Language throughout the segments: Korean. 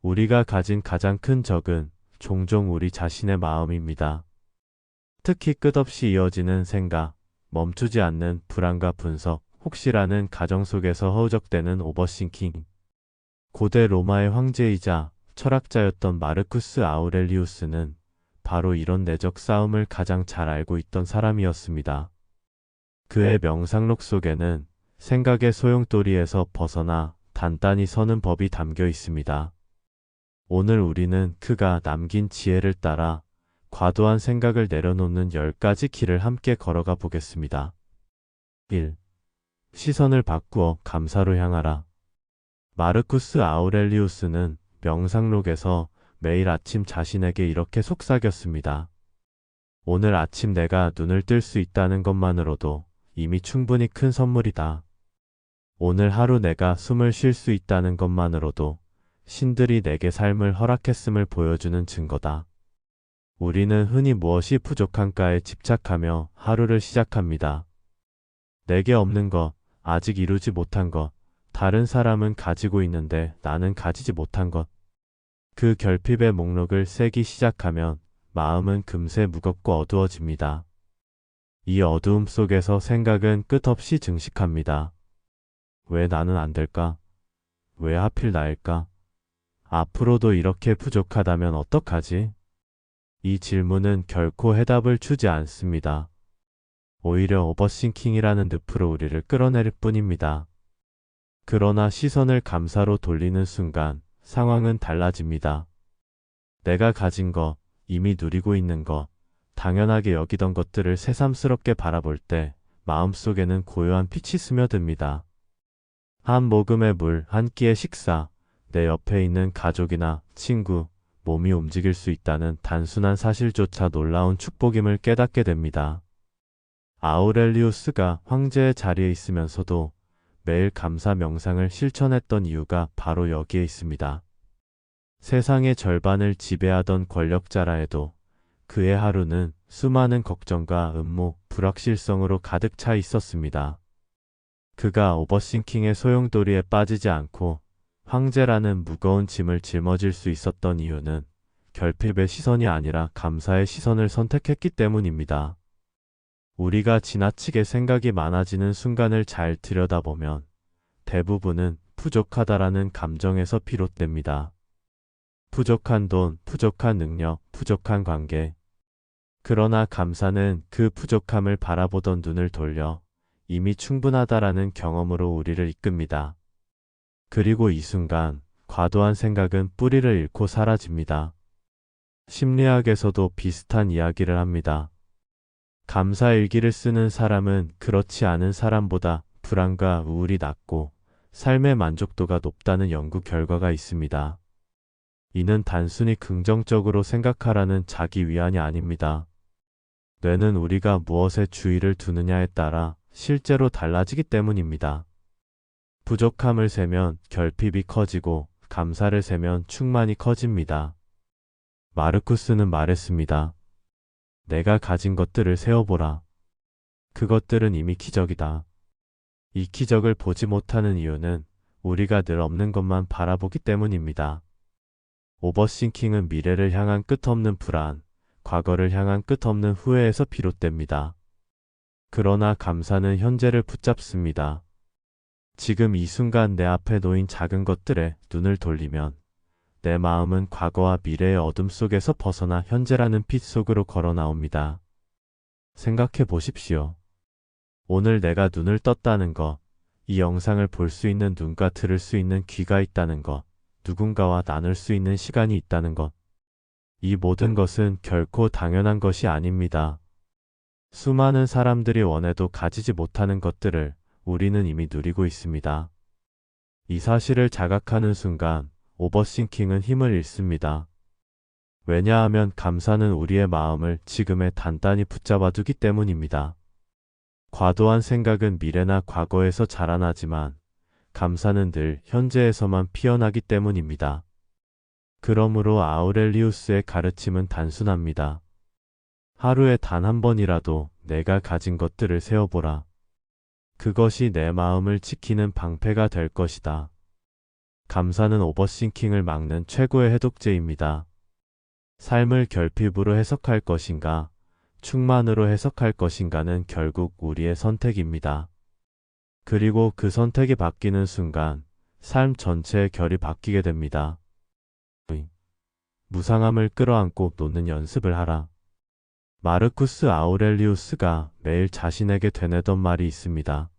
우리가 가진 가장 큰 적은 종종 우리 자신의 마음입니다. 특히 끝없이 이어지는 생각, 멈추지 않는 불안과 분석, 혹시라는 가정 속에서 허우적대는 오버싱킹. 고대 로마의 황제이자 철학자였던 마르쿠스 아우렐리우스는 바로 이런 내적 싸움을 가장 잘 알고 있던 사람이었습니다. 그의 명상록 속에는 생각의 소용돌이에서 벗어나 단단히 서는 법이 담겨 있습니다. 오늘 우리는 그가 남긴 지혜를 따라 과도한 생각을 내려놓는 10가지 길을 함께 걸어가 보겠습니다. 1. 시선을 바꾸어 감사로 향하라. 마르쿠스 아우렐리우스는 명상록에서 매일 아침 자신에게 이렇게 속삭였습니다. 오늘 아침 내가 눈을 뜰 수 있다는 것만으로도 이미 충분히 큰 선물이다. 오늘 하루 내가 숨을 쉴 수 있다는 것만으로도 신들이 내게 삶을 허락했음을 보여주는 증거다. 우리는 흔히 무엇이 부족한가에 집착하며 하루를 시작합니다. 내게 없는 것, 아직 이루지 못한 것, 다른 사람은 가지고 있는데 나는 가지지 못한 것. 그 결핍의 목록을 세기 시작하면 마음은 금세 무겁고 어두워집니다. 이 어두움 속에서 생각은 끝없이 증식합니다. 왜 나는 안 될까? 왜 하필 나일까? 앞으로도 이렇게 부족하다면 어떡하지? 이 질문은 결코 해답을 주지 않습니다. 오히려 오버싱킹이라는 늪으로 우리를 끌어내릴 뿐입니다. 그러나 시선을 감사로 돌리는 순간 상황은 달라집니다. 내가 가진 것, 이미 누리고 있는 것, 당연하게 여기던 것들을 새삼스럽게 바라볼 때 마음속에는 고요한 빛이 스며듭니다. 한 모금의 물, 한 끼의 식사, 내 옆에 있는 가족이나 친구, 몸이 움직일 수 있다는 단순한 사실조차 놀라운 축복임을 깨닫게 됩니다. 아우렐리우스가 황제의 자리에 있으면서도 매일 감사 명상을 실천했던 이유가 바로 여기에 있습니다. 세상의 절반을 지배하던 권력자라 해도 그의 하루는 수많은 걱정과 음모, 불확실성으로 가득 차 있었습니다. 그가 오버싱킹의 소용돌이에 빠지지 않고 황제라는 무거운 짐을 짊어질 수 있었던 이유는 결핍의 시선이 아니라 감사의 시선을 선택했기 때문입니다. 우리가 지나치게 생각이 많아지는 순간을 잘 들여다보면 대부분은 부족하다라는 감정에서 비롯됩니다. 부족한 돈, 부족한 능력, 부족한 관계. 그러나 감사는 그 부족함을 바라보던 눈을 돌려 이미 충분하다라는 경험으로 우리를 이끕니다. 그리고 이 순간 과도한 생각은 뿌리를 잃고 사라집니다. 심리학에서도 비슷한 이야기를 합니다. 감사 일기를 쓰는 사람은 그렇지 않은 사람보다 불안과 우울이 낮고 삶의 만족도가 높다는 연구 결과가 있습니다. 이는 단순히 긍정적으로 생각하라는 자기 위안이 아닙니다. 뇌는 우리가 무엇에 주의를 두느냐에 따라 실제로 달라지기 때문입니다. 부족함을 세면 결핍이 커지고 감사를 세면 충만이 커집니다. 마르쿠스는 말했습니다. 내가 가진 것들을 세어보라. 그것들은 이미 기적이다. 이 기적을 보지 못하는 이유는 우리가 늘 없는 것만 바라보기 때문입니다. 오버싱킹은 미래를 향한 끝없는 불안, 과거를 향한 끝없는 후회에서 비롯됩니다. 그러나 감사는 현재를 붙잡습니다. 지금 이 순간 내 앞에 놓인 작은 것들에 눈을 돌리면 내 마음은 과거와 미래의 어둠 속에서 벗어나 현재라는 빛 속으로 걸어 나옵니다. 생각해 보십시오. 오늘 내가 눈을 떴다는 것, 이 영상을 볼 수 있는 눈과 들을 수 있는 귀가 있다는 것, 누군가와 나눌 수 있는 시간이 있다는 것. 이 모든 것은 결코 당연한 것이 아닙니다. 수많은 사람들이 원해도 가지지 못하는 것들을 우리는 이미 누리고 있습니다. 이 사실을 자각하는 순간 오버싱킹은 힘을 잃습니다. 왜냐하면 감사는 우리의 마음을 지금에 단단히 붙잡아두기 때문입니다. 과도한 생각은 미래나 과거에서 자라나지만 감사는 늘 현재에서만 피어나기 때문입니다. 그러므로 아우렐리우스의 가르침은 단순합니다. 하루에 단 한 번이라도 내가 가진 것들을 세어보라. 그것이 내 마음을 지키는 방패가 될 것이다. 감사는 오버싱킹을 막는 최고의 해독제입니다. 삶을 결핍으로 해석할 것인가, 충만으로 해석할 것인가는 결국 우리의 선택입니다. 그리고 그 선택이 바뀌는 순간 삶 전체의 결이 바뀌게 됩니다. 무상함을 끌어안고 놓는 연습을 하라. 마르쿠스 아우렐리우스가 매일 자신에게 되뇌던 말이 있습니다.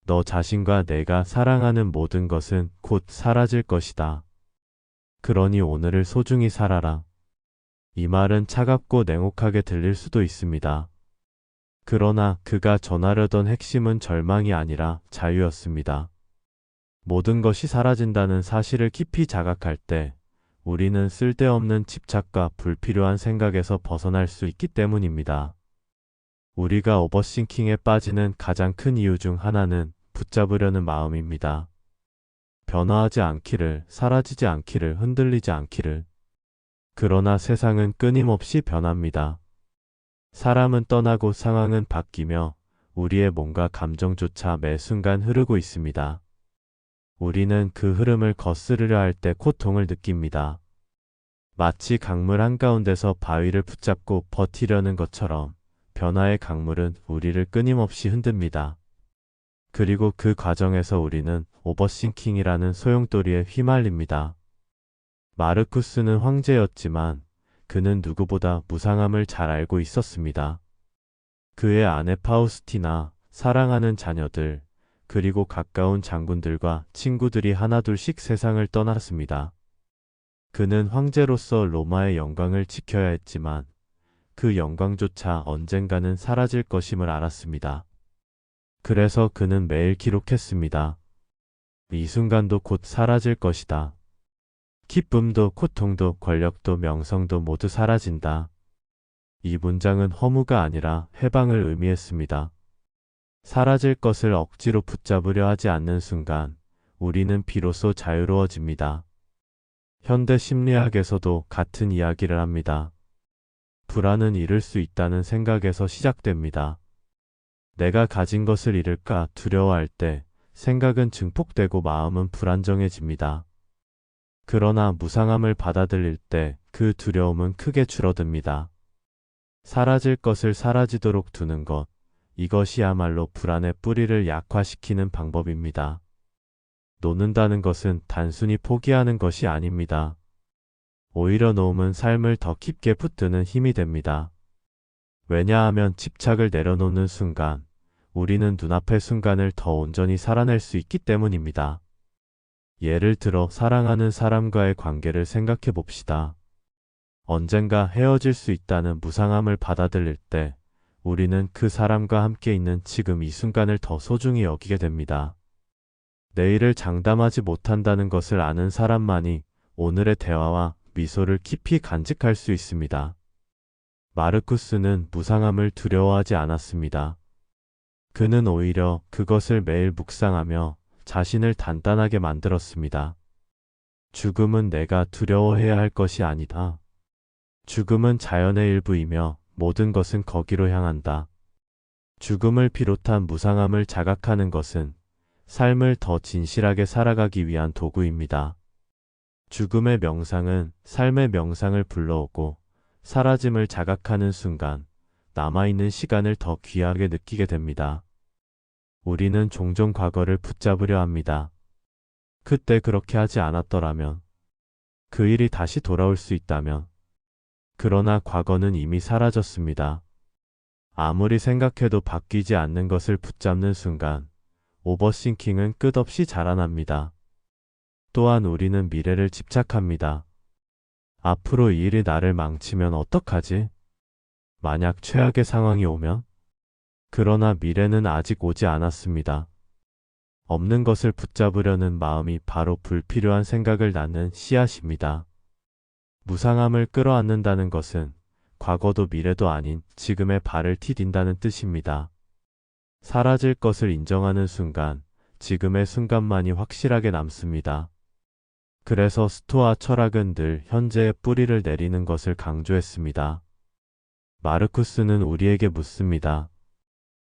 너 자신과 내가 사랑하는 모든 것은 곧 사라질 것이다. 그러니 오늘을 소중히 살아라. 이 말은 차갑고 냉혹하게 들릴 수도 있습니다. 그러나 그가 전하려던 핵심은 절망이 아니라 자유였습니다. 모든 것이 사라진다는 사실을 깊이 자각할 때 우리는 쓸데없는 집착과 불필요한 생각에서 벗어날 수 있기 때문입니다. 우리가 오버싱킹에 빠지는 가장 큰 이유 중 하나는 붙잡으려는 마음입니다. 변화하지 않기를, 사라지지 않기를, 흔들리지 않기를. 그러나 세상은 끊임없이 변합니다. 사람은 떠나고 상황은 바뀌며 우리의 몸과 감정조차 매 순간 흐르고 있습니다. 우리는 그 흐름을 거스르려 할 때 고통을 느낍니다. 마치 강물 한가운데서 바위를 붙잡고 버티려는 것처럼 변화의 강물은 우리를 끊임없이 흔듭니다. 그리고 그 과정에서 우리는 오버싱킹이라는 소용돌이에 휘말립니다. 마르쿠스는 황제였지만 그는 누구보다 무상함을 잘 알고 있었습니다. 그의 아내 파우스티나, 사랑하는 자녀들, 그리고 가까운 장군들과 친구들이 하나둘씩 세상을 떠났습니다. 그는 황제로서 로마의 영광을 지켜야 했지만 그 영광조차 언젠가는 사라질 것임을 알았습니다. 그래서 그는 매일 기록했습니다. 이 순간도 곧 사라질 것이다. 기쁨도 고통도 권력도 명성도 모두 사라진다. 이 문장은 허무가 아니라 해방을 의미했습니다. 사라질 것을 억지로 붙잡으려 하지 않는 순간 우리는 비로소 자유로워집니다. 현대 심리학에서도 같은 이야기를 합니다. 불안은 잃을 수 있다는 생각에서 시작됩니다. 내가 가진 것을 잃을까 두려워할 때 생각은 증폭되고 마음은 불안정해집니다. 그러나 무상함을 받아들일 때 그 두려움은 크게 줄어듭니다. 사라질 것을 사라지도록 두는 것, 이것이야말로 불안의 뿌리를 약화시키는 방법입니다. 놓는다는 것은 단순히 포기하는 것이 아닙니다. 오히려 놓음은 삶을 더 깊게 붙드는 힘이 됩니다. 왜냐하면 집착을 내려놓는 순간 우리는 눈앞의 순간을 더 온전히 살아낼 수 있기 때문입니다. 예를 들어 사랑하는 사람과의 관계를 생각해 봅시다. 언젠가 헤어질 수 있다는 무상함을 받아들일 때 우리는 그 사람과 함께 있는 지금 이 순간을 더 소중히 여기게 됩니다. 내일을 장담하지 못한다는 것을 아는 사람만이 오늘의 대화와 미소를 깊이 간직할 수 있습니다. 마르쿠스는 무상함을 두려워하지 않았습니다. 그는 오히려 그것을 매일 묵상하며 자신을 단단하게 만들었습니다. 죽음은 내가 두려워해야 할 것이 아니다. 죽음은 자연의 일부이며 모든 것은 거기로 향한다. 죽음을 비롯한 무상함을 자각하는 것은 삶을 더 진실하게 살아가기 위한 도구입니다. 죽음의 명상은 삶의 명상을 불러오고 사라짐을 자각하는 순간 남아있는 시간을 더 귀하게 느끼게 됩니다. 우리는 종종 과거를 붙잡으려 합니다. 그때 그렇게 하지 않았더라면, 그 일이 다시 돌아올 수 있다면, 그러나 과거는 이미 사라졌습니다. 아무리 생각해도 바뀌지 않는 것을 붙잡는 순간 오버싱킹은 끝없이 자라납니다. 또한 우리는 미래를 집착합니다. 앞으로 이 일이 나를 망치면 어떡하지? 만약 최악의 상황이 오면? 그러나 미래는 아직 오지 않았습니다. 없는 것을 붙잡으려는 마음이 바로 불필요한 생각을 낳는 씨앗입니다. 무상함을 끌어안는다는 것은 과거도 미래도 아닌 지금의 발을 디딘다는 뜻입니다. 사라질 것을 인정하는 순간 지금의 순간만이 확실하게 남습니다. 그래서 스토아 철학은 늘 현재의 뿌리를 내리는 것을 강조했습니다. 마르쿠스는 우리에게 묻습니다.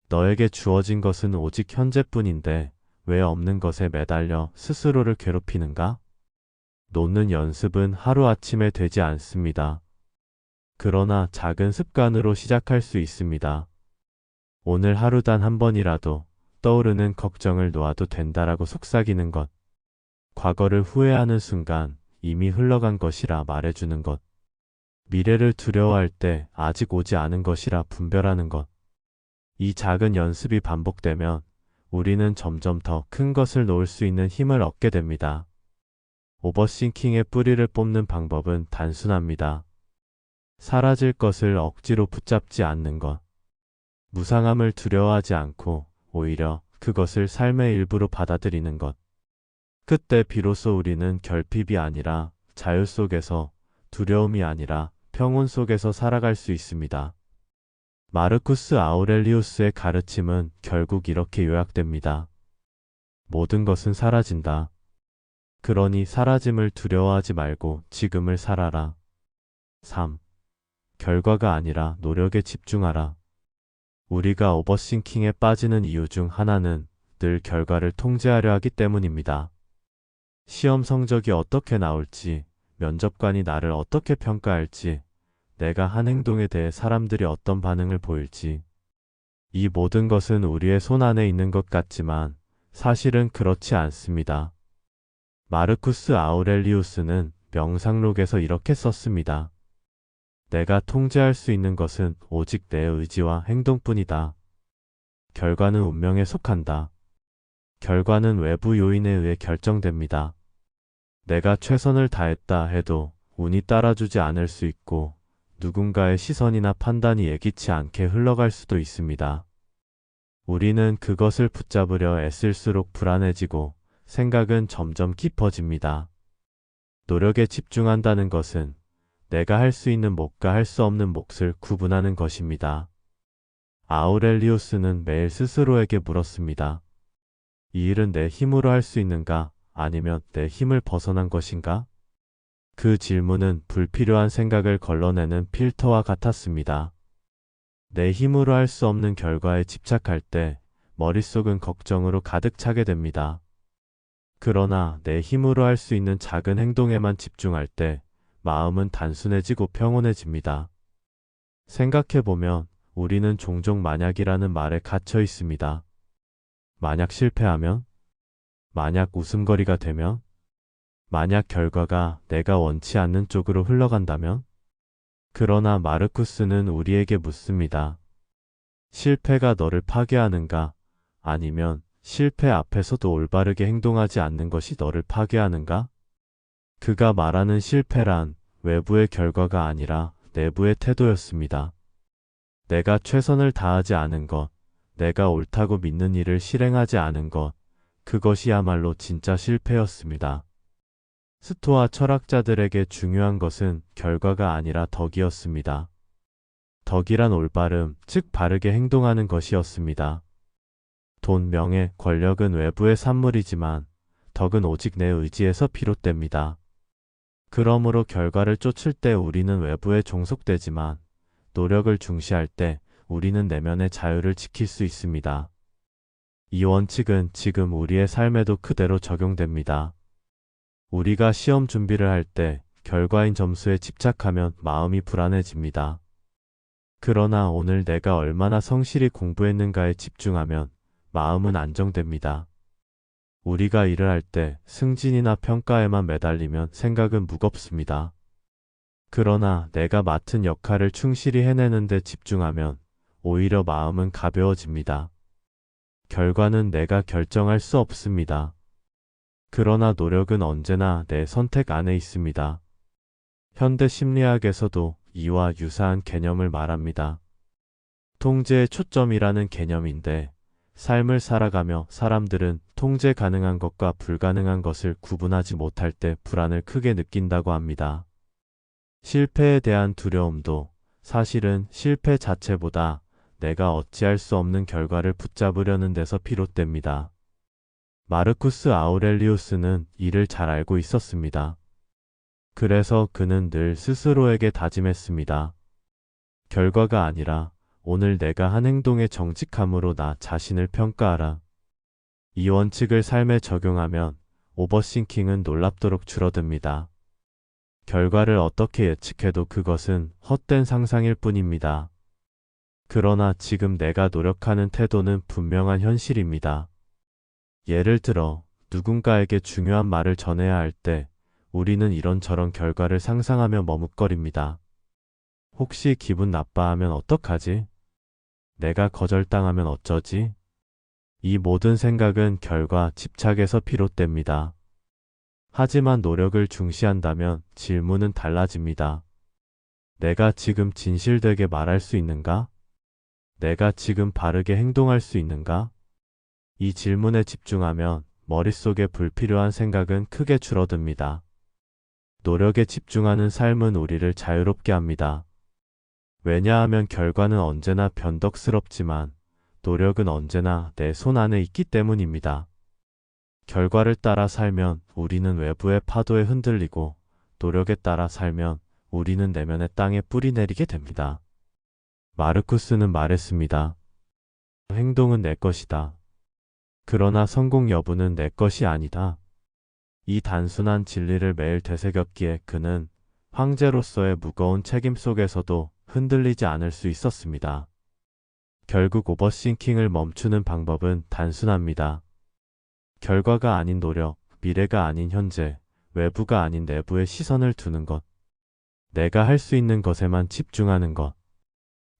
너에게 주어진 것은 오직 현재뿐인데 왜 없는 것에 매달려 스스로를 괴롭히는가? 놓는 연습은 하루아침에 되지 않습니다. 그러나 작은 습관으로 시작할 수 있습니다. 오늘 하루 단 한 번이라도 떠오르는 걱정을 놓아도 된다라고 속삭이는 것. 과거를 후회하는 순간 이미 흘러간 것이라 말해주는 것. 미래를 두려워할 때 아직 오지 않은 것이라 분별하는 것. 이 작은 연습이 반복되면 우리는 점점 더 큰 것을 놓을 수 있는 힘을 얻게 됩니다. 오버싱킹의 뿌리를 뽑는 방법은 단순합니다. 사라질 것을 억지로 붙잡지 않는 것. 무상함을 두려워하지 않고 오히려 그것을 삶의 일부로 받아들이는 것. 그때 비로소 우리는 결핍이 아니라 자유 속에서, 두려움이 아니라 평온 속에서 살아갈 수 있습니다. 마르쿠스 아우렐리우스의 가르침은 결국 이렇게 요약됩니다. 모든 것은 사라진다. 그러니 사라짐을 두려워하지 말고 지금을 살아라. 3. 결과가 아니라 노력에 집중하라. 우리가 오버싱킹에 빠지는 이유 중 하나는 늘 결과를 통제하려 하기 때문입니다. 시험 성적이 어떻게 나올지, 면접관이 나를 어떻게 평가할지, 내가 한 행동에 대해 사람들이 어떤 반응을 보일지. 이 모든 것은 우리의 손 안에 있는 것 같지만 사실은 그렇지 않습니다. 마르쿠스 아우렐리우스는 명상록에서 이렇게 썼습니다. 내가 통제할 수 있는 것은 오직 내 의지와 행동뿐이다. 결과는 운명에 속한다. 결과는 외부 요인에 의해 결정됩니다. 내가 최선을 다했다 해도 운이 따라주지 않을 수 있고 누군가의 시선이나 판단이 예기치 않게 흘러갈 수도 있습니다. 우리는 그것을 붙잡으려 애쓸수록 불안해지고 생각은 점점 깊어집니다. 노력에 집중한다는 것은 내가 할 수 있는 몫과 할 수 없는 몫을 구분하는 것입니다. 아우렐리우스는 매일 스스로에게 물었습니다. 이 일은 내 힘으로 할 수 있는가? 아니면 내 힘을 벗어난 것인가? 그 질문은 불필요한 생각을 걸러내는 필터와 같았습니다. 내 힘으로 할 수 없는 결과에 집착할 때 머릿속은 걱정으로 가득 차게 됩니다. 그러나 내 힘으로 할 수 있는 작은 행동에만 집중할 때 마음은 단순해지고 평온해집니다. 생각해보면 우리는 종종 만약이라는 말에 갇혀 있습니다. 만약 실패하면? 만약 웃음거리가 되면? 만약 결과가 내가 원치 않는 쪽으로 흘러간다면? 그러나 마르쿠스는 우리에게 묻습니다. 실패가 너를 파괴하는가? 아니면 실패 앞에서도 올바르게 행동하지 않는 것이 너를 파괴하는가? 그가 말하는 실패란 외부의 결과가 아니라 내부의 태도였습니다. 내가 최선을 다하지 않은 것, 내가 옳다고 믿는 일을 실행하지 않은 것, 그것이야말로 진짜 실패였습니다. 스토아 철학자들에게 중요한 것은 결과가 아니라 덕이었습니다. 덕이란 올바름, 즉 바르게 행동하는 것이었습니다. 돈, 명예, 권력은 외부의 산물이지만 덕은 오직 내 의지에서 비롯됩니다. 그러므로 결과를 쫓을 때 우리는 외부에 종속되지만 노력을 중시할 때 우리는 내면의 자유를 지킬 수 있습니다. 이 원칙은 지금 우리의 삶에도 그대로 적용됩니다. 우리가 시험 준비를 할 때 결과인 점수에 집착하면 마음이 불안해집니다. 그러나 오늘 내가 얼마나 성실히 공부했는가에 집중하면 마음은 안정됩니다. 우리가 일을 할 때 승진이나 평가에만 매달리면 생각은 무겁습니다. 그러나 내가 맡은 역할을 충실히 해내는 데 집중하면 오히려 마음은 가벼워집니다. 결과는 내가 결정할 수 없습니다. 그러나 노력은 언제나 내 선택 안에 있습니다. 현대 심리학에서도 이와 유사한 개념을 말합니다. 통제의 초점이라는 개념인데 삶을 살아가며 사람들은 통제 가능한 것과 불가능한 것을 구분하지 못할 때 불안을 크게 느낀다고 합니다. 실패에 대한 두려움도 사실은 실패 자체보다 내가 어찌할 수 없는 결과를 붙잡으려는 데서 비롯됩니다. 마르쿠스 아우렐리우스는 이를 잘 알고 있었습니다. 그래서 그는 늘 스스로에게 다짐했습니다. 결과가 아니라 오늘 내가 한 행동의 정직함으로 나 자신을 평가하라. 이 원칙을 삶에 적용하면 오버싱킹은 놀랍도록 줄어듭니다. 결과를 어떻게 예측해도 그것은 헛된 상상일 뿐입니다. 그러나 지금 내가 노력하는 태도는 분명한 현실입니다. 예를 들어 누군가에게 중요한 말을 전해야 할 때 우리는 이런저런 결과를 상상하며 머뭇거립니다. 혹시 기분 나빠하면 어떡하지? 내가 거절당하면 어쩌지? 이 모든 생각은 결과 집착에서 비롯됩니다. 하지만 노력을 중시한다면 질문은 달라집니다. 내가 지금 진실되게 말할 수 있는가? 내가 지금 바르게 행동할 수 있는가? 이 질문에 집중하면 머릿속에 불필요한 생각은 크게 줄어듭니다. 노력에 집중하는 삶은 우리를 자유롭게 합니다. 왜냐하면 결과는 언제나 변덕스럽지만 노력은 언제나 내 손 안에 있기 때문입니다. 결과를 따라 살면 우리는 외부의 파도에 흔들리고 노력에 따라 살면 우리는 내면의 땅에 뿌리 내리게 됩니다. 마르쿠스는 말했습니다. 행동은 내 것이다. 그러나 성공 여부는 내 것이 아니다. 이 단순한 진리를 매일 되새겼기에 그는 황제로서의 무거운 책임 속에서도 흔들리지 않을 수 있었습니다. 결국 오버싱킹을 멈추는 방법은 단순합니다. 결과가 아닌 노력, 미래가 아닌 현재, 외부가 아닌 내부에 시선을 두는 것. 내가 할 수 있는 것에만 집중하는 것.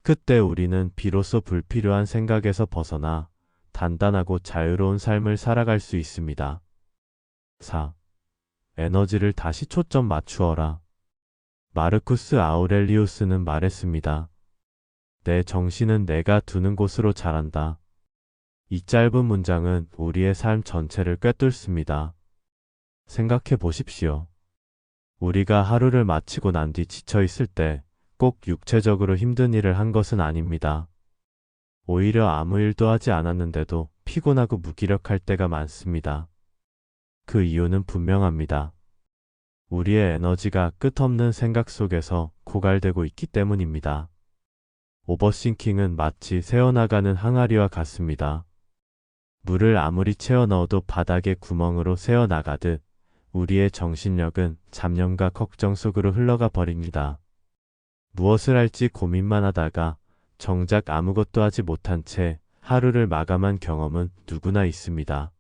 그때 우리는 비로소 불필요한 생각에서 벗어나 단단하고 자유로운 삶을 살아갈 수 있습니다. 4. 에너지를 다시 초점 맞추어라. 마르쿠스 아우렐리우스는 말했습니다. 내 정신은 내가 두는 곳으로 자란다. 이 짧은 문장은 우리의 삶 전체를 꿰뚫습니다. 생각해 보십시오. 우리가 하루를 마치고 난 뒤 지쳐 있을 때 꼭 육체적으로 힘든 일을 한 것은 아닙니다. 오히려 아무 일도 하지 않았는데도 피곤하고 무기력할 때가 많습니다. 그 이유는 분명합니다. 우리의 에너지가 끝없는 생각 속에서 고갈되고 있기 때문입니다. 오버싱킹은 마치 새어나가는 항아리와 같습니다. 물을 아무리 채워 넣어도 바닥의 구멍으로 새어나가듯 우리의 정신력은 잡념과 걱정 속으로 흘러가 버립니다. 무엇을 할지 고민만 하다가 정작 아무것도 하지 못한 채 하루를 마감한 경험은 누구나 있습니다.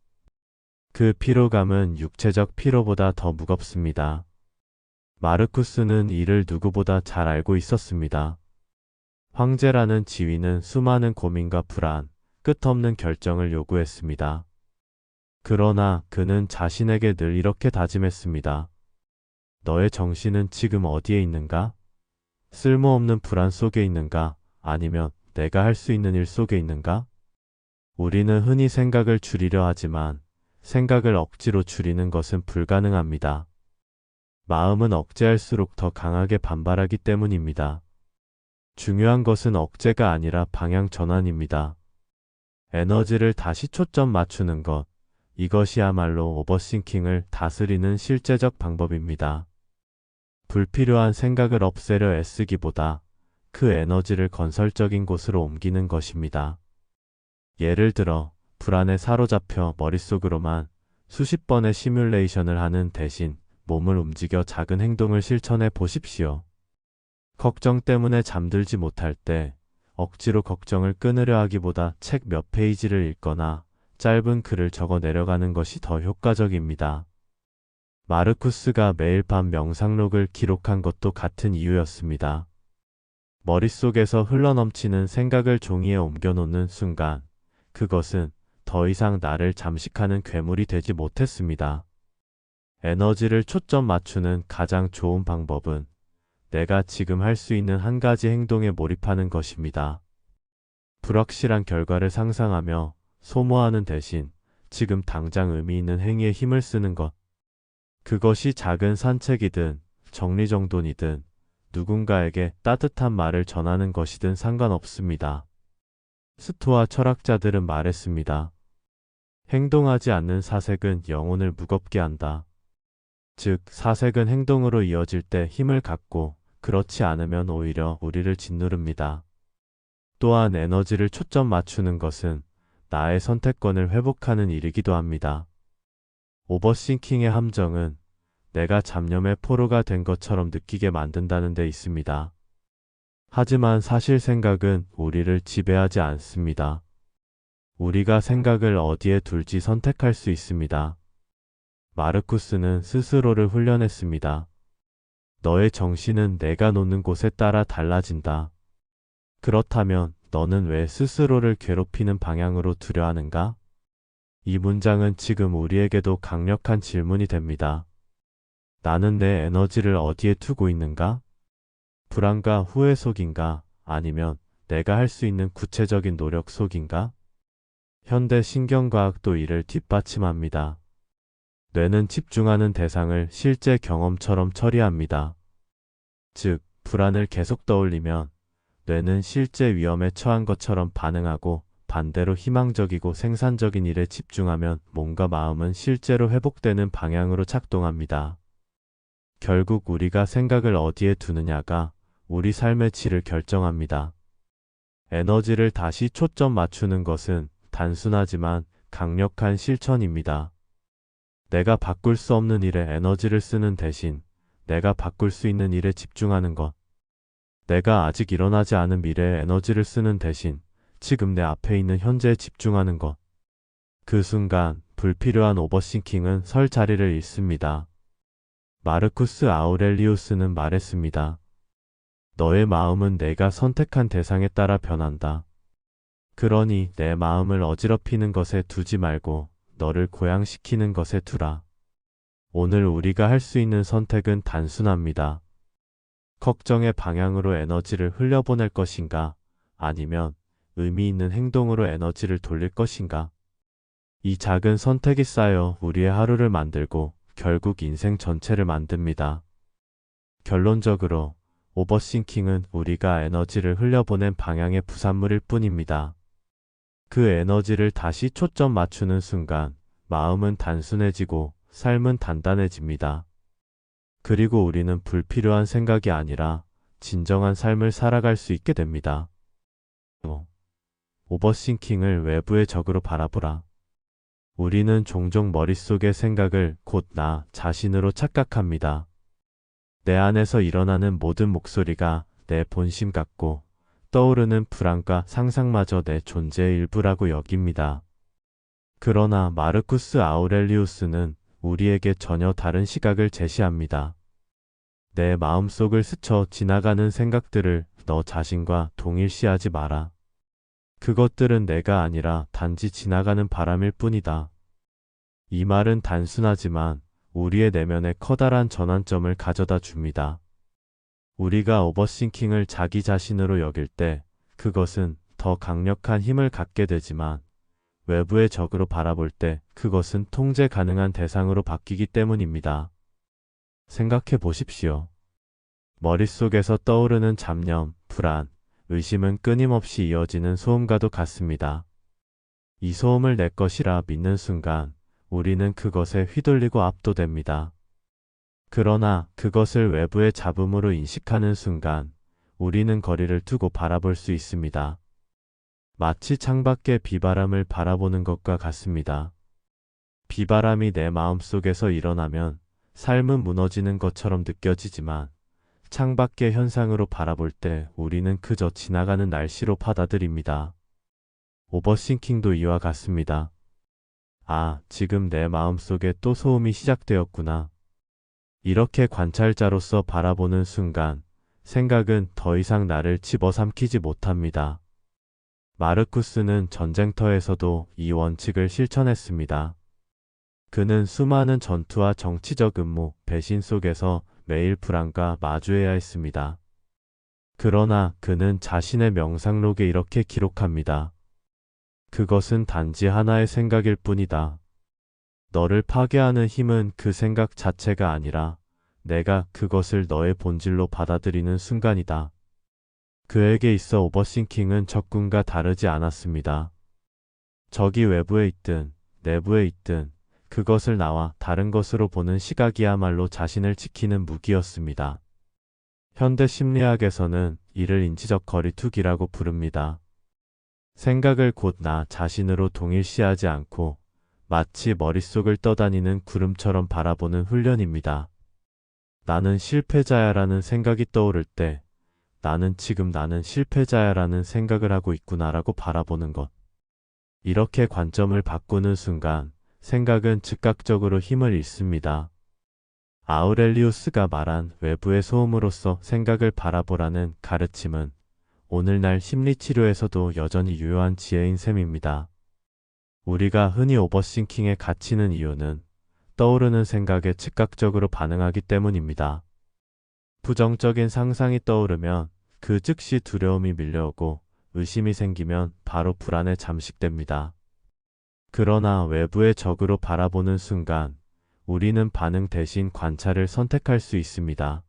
그 피로감은 육체적 피로보다 더 무겁습니다. 마르쿠스는 이를 누구보다 잘 알고 있었습니다. 황제라는 지위는 수많은 고민과 불안, 끝없는 결정을 요구했습니다. 그러나 그는 자신에게 늘 이렇게 다짐했습니다. 너의 정신은 지금 어디에 있는가? 쓸모없는 불안 속에 있는가? 아니면 내가 할 수 있는 일 속에 있는가? 우리는 흔히 생각을 줄이려 하지만 생각을 억지로 줄이는 것은 불가능합니다. 마음은 억제할수록 더 강하게 반발하기 때문입니다. 중요한 것은 억제가 아니라 방향 전환입니다. 에너지를 다시 초점 맞추는 것, 이것이야말로 오버싱킹을 다스리는 실제적 방법입니다. 불필요한 생각을 없애려 애쓰기보다 그 에너지를 건설적인 곳으로 옮기는 것입니다. 예를 들어 불안에 사로잡혀 머릿속으로만 수십 번의 시뮬레이션을 하는 대신 몸을 움직여 작은 행동을 실천해 보십시오. 걱정 때문에 잠들지 못할 때 억지로 걱정을 끊으려 하기보다 책 몇 페이지를 읽거나 짧은 글을 적어 내려가는 것이 더 효과적입니다. 마르쿠스가 매일 밤 명상록을 기록한 것도 같은 이유였습니다. 머릿속에서 흘러넘치는 생각을 종이에 옮겨놓는 순간 그것은 더 이상 나를 잠식하는 괴물이 되지 못했습니다. 에너지를 초점 맞추는 가장 좋은 방법은 내가 지금 할 수 있는 한 가지 행동에 몰입하는 것입니다. 불확실한 결과를 상상하며 소모하는 대신 지금 당장 의미 있는 행위에 힘을 쓰는 것. 그것이 작은 산책이든 정리정돈이든 누군가에게 따뜻한 말을 전하는 것이든 상관없습니다. 스토아 철학자들은 말했습니다. 행동하지 않는 사색은 영혼을 무겁게 한다. 즉, 사색은 행동으로 이어질 때 힘을 갖고 그렇지 않으면 오히려 우리를 짓누릅니다. 또한 에너지를 초점 맞추는 것은 나의 선택권을 회복하는 일이기도 합니다. 오버싱킹의 함정은 내가 잡념의 포로가 된 것처럼 느끼게 만든다는 데 있습니다. 하지만 사실 생각은 우리를 지배하지 않습니다. 우리가 생각을 어디에 둘지 선택할 수 있습니다. 마르쿠스는 스스로를 훈련했습니다. 너의 정신은 내가 놓는 곳에 따라 달라진다. 그렇다면 너는 왜 스스로를 괴롭히는 방향으로 두려 하는가? 이 문장은 지금 우리에게도 강력한 질문이 됩니다. 나는 내 에너지를 어디에 두고 있는가? 불안과 후회 속인가? 아니면 내가 할 수 있는 구체적인 노력 속인가? 현대 신경과학도 이를 뒷받침합니다. 뇌는 집중하는 대상을 실제 경험처럼 처리합니다. 즉, 불안을 계속 떠올리면 뇌는 실제 위험에 처한 것처럼 반응하고, 반대로 희망적이고 생산적인 일에 집중하면 몸과 마음은 실제로 회복되는 방향으로 작동합니다. 결국 우리가 생각을 어디에 두느냐가 우리 삶의 질을 결정합니다. 에너지를 다시 초점 맞추는 것은 단순하지만 강력한 실천입니다. 내가 바꿀 수 없는 일에 에너지를 쓰는 대신 내가 바꿀 수 있는 일에 집중하는 것. 내가 아직 일어나지 않은 미래에 에너지를 쓰는 대신 지금 내 앞에 있는 현재에 집중하는 것. 그 순간 불필요한 오버싱킹은 설 자리를 잃습니다. 마르쿠스 아우렐리우스는 말했습니다. 너의 마음은 내가 선택한 대상에 따라 변한다. 그러니 내 마음을 어지럽히는 것에 두지 말고 너를 고양시키는 것에 두라. 오늘 우리가 할 수 있는 선택은 단순합니다. 걱정의 방향으로 에너지를 흘려보낼 것인가? 아니면 의미 있는 행동으로 에너지를 돌릴 것인가? 이 작은 선택이 쌓여 우리의 하루를 만들고 결국 인생 전체를 만듭니다. 결론적으로 오버싱킹은 우리가 에너지를 흘려보낸 방향의 부산물일 뿐입니다. 그 에너지를 다시 초점 맞추는 순간 마음은 단순해지고 삶은 단단해집니다. 그리고 우리는 불필요한 생각이 아니라 진정한 삶을 살아갈 수 있게 됩니다. 오버싱킹을 외부의 적으로 바라보라. 우리는 종종 머릿속의 생각을 곧 나 자신으로 착각합니다. 내 안에서 일어나는 모든 목소리가 내 본심 같고 떠오르는 불안과 상상마저 내 존재의 일부라고 여깁니다. 그러나 마르쿠스 아우렐리우스는 우리에게 전혀 다른 시각을 제시합니다. 내 마음속을 스쳐 지나가는 생각들을 너 자신과 동일시하지 마라. 그것들은 내가 아니라 단지 지나가는 바람일 뿐이다. 이 말은 단순하지만 우리의 내면에 커다란 전환점을 가져다 줍니다. 우리가 오버싱킹을 자기 자신으로 여길 때 그것은 더 강력한 힘을 갖게 되지만 외부의 적으로 바라볼 때 그것은 통제 가능한 대상으로 바뀌기 때문입니다. 생각해 보십시오. 머릿속에서 떠오르는 잡념, 불안, 의심은 끊임없이 이어지는 소음과도 같습니다. 이 소음을 내 것이라 믿는 순간 우리는 그것에 휘둘리고 압도됩니다. 그러나 그것을 외부의 잡음으로 인식하는 순간 우리는 거리를 두고 바라볼 수 있습니다. 마치 창밖의 비바람을 바라보는 것과 같습니다. 비바람이 내 마음속에서 일어나면 삶은 무너지는 것처럼 느껴지지만 창밖의 현상으로 바라볼 때 우리는 그저 지나가는 날씨로 받아들입니다. 오버싱킹도 이와 같습니다. 아, 지금 내 마음속에 또 소음이 시작되었구나. 이렇게 관찰자로서 바라보는 순간 생각은 더 이상 나를 집어삼키지 못합니다. 마르쿠스는 전쟁터에서도 이 원칙을 실천했습니다. 그는 수많은 전투와 정치적 음모, 배신 속에서 매일 불안과 마주해야 했습니다. 그러나 그는 자신의 명상록에 이렇게 기록합니다. 그것은 단지 하나의 생각일 뿐이다. 너를 파괴하는 힘은 그 생각 자체가 아니라 내가 그것을 너의 본질로 받아들이는 순간이다. 그에게 있어 오버싱킹은 적군과 다르지 않았습니다. 적이 외부에 있든 내부에 있든 그것을 나와 다른 것으로 보는 시각이야말로 자신을 지키는 무기였습니다. 현대 심리학에서는 이를 인지적 거리두기라고 부릅니다. 생각을 곧 나 자신으로 동일시하지 않고 마치 머릿속을 떠다니는 구름처럼 바라보는 훈련입니다. 나는 실패자야라는 생각이 떠오를 때 나는 실패자야라는 생각을 하고 있구나라고 바라보는 것. 이렇게 관점을 바꾸는 순간 생각은 즉각적으로 힘을 잃습니다. 아우렐리우스가 말한 외부의 소음으로써 생각을 바라보라는 가르침은 오늘날 심리치료에서도 여전히 유효한 지혜인 셈입니다. 우리가 흔히 오버싱킹에 갇히는 이유는 떠오르는 생각에 즉각적으로 반응하기 때문입니다. 부정적인 상상이 떠오르면 그 즉시 두려움이 밀려오고 의심이 생기면 바로 불안에 잠식됩니다. 그러나 외부의 적으로 바라보는 순간 우리는 반응 대신 관찰을 선택할 수 있습니다.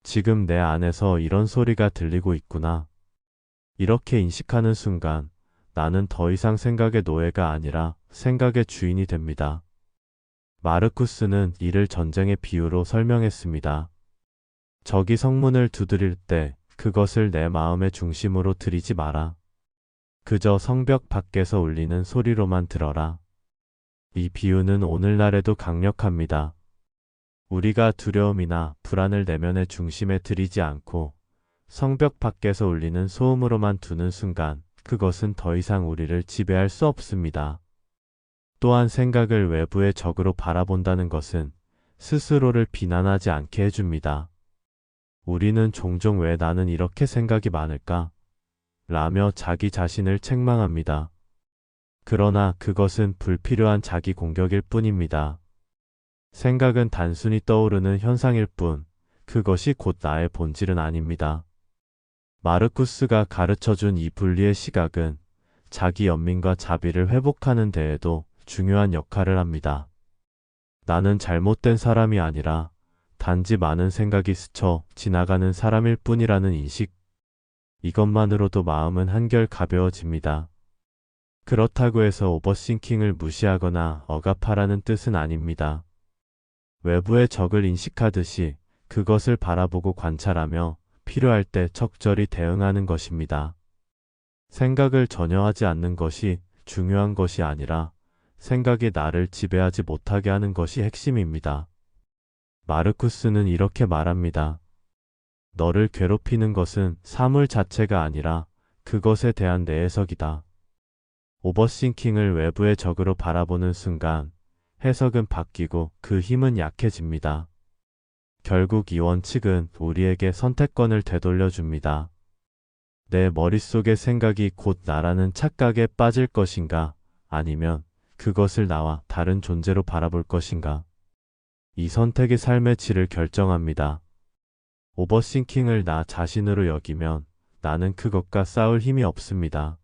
지금 내 안에서 이런 소리가 들리고 있구나. 이렇게 인식하는 순간 나는 더 이상 생각의 노예가 아니라 생각의 주인이 됩니다. 마르쿠스는 이를 전쟁의 비유로 설명했습니다. 적이 성문을 두드릴 때 그것을 내 마음의 중심으로 들이지 마라. 그저 성벽 밖에서 울리는 소리로만 들어라. 이 비유는 오늘날에도 강력합니다. 우리가 두려움이나 불안을 내면의 중심에 들이지 않고 성벽 밖에서 울리는 소음으로만 두는 순간 그것은 더 이상 우리를 지배할 수 없습니다. 또한 생각을 외부의 적으로 바라본다는 것은 스스로를 비난하지 않게 해줍니다. 우리는 종종 왜 나는 이렇게 생각이 많을까? 라며 자기 자신을 책망합니다. 그러나 그것은 불필요한 자기 공격일 뿐입니다. 생각은 단순히 떠오르는 현상일 뿐, 그것이 곧 나의 본질은 아닙니다. 마르쿠스가 가르쳐준 이 분리의 시각은 자기 연민과 자비를 회복하는 데에도 중요한 역할을 합니다. 나는 잘못된 사람이 아니라 단지 많은 생각이 스쳐 지나가는 사람일 뿐이라는 인식. 이것만으로도 마음은 한결 가벼워집니다. 그렇다고 해서 오버싱킹을 무시하거나 억압하라는 뜻은 아닙니다. 외부의 적을 인식하듯이 그것을 바라보고 관찰하며 필요할 때 적절히 대응하는 것입니다. 생각을 전혀 하지 않는 것이 중요한 것이 아니라 생각이 나를 지배하지 못하게 하는 것이 핵심입니다. 마르쿠스는 이렇게 말합니다. 너를 괴롭히는 것은 사물 자체가 아니라 그것에 대한 내 해석이다. 오버싱킹을 외부의 적으로 바라보는 순간 해석은 바뀌고 그 힘은 약해집니다. 결국 이 원칙은 우리에게 선택권을 되돌려줍니다. 내 머릿속의 생각이 곧 나라는 착각에 빠질 것인가 아니면 그것을 나와 다른 존재로 바라볼 것인가. 이 선택이 삶의 질을 결정합니다. 오버싱킹을 나 자신으로 여기면 나는 그것과 싸울 힘이 없습니다.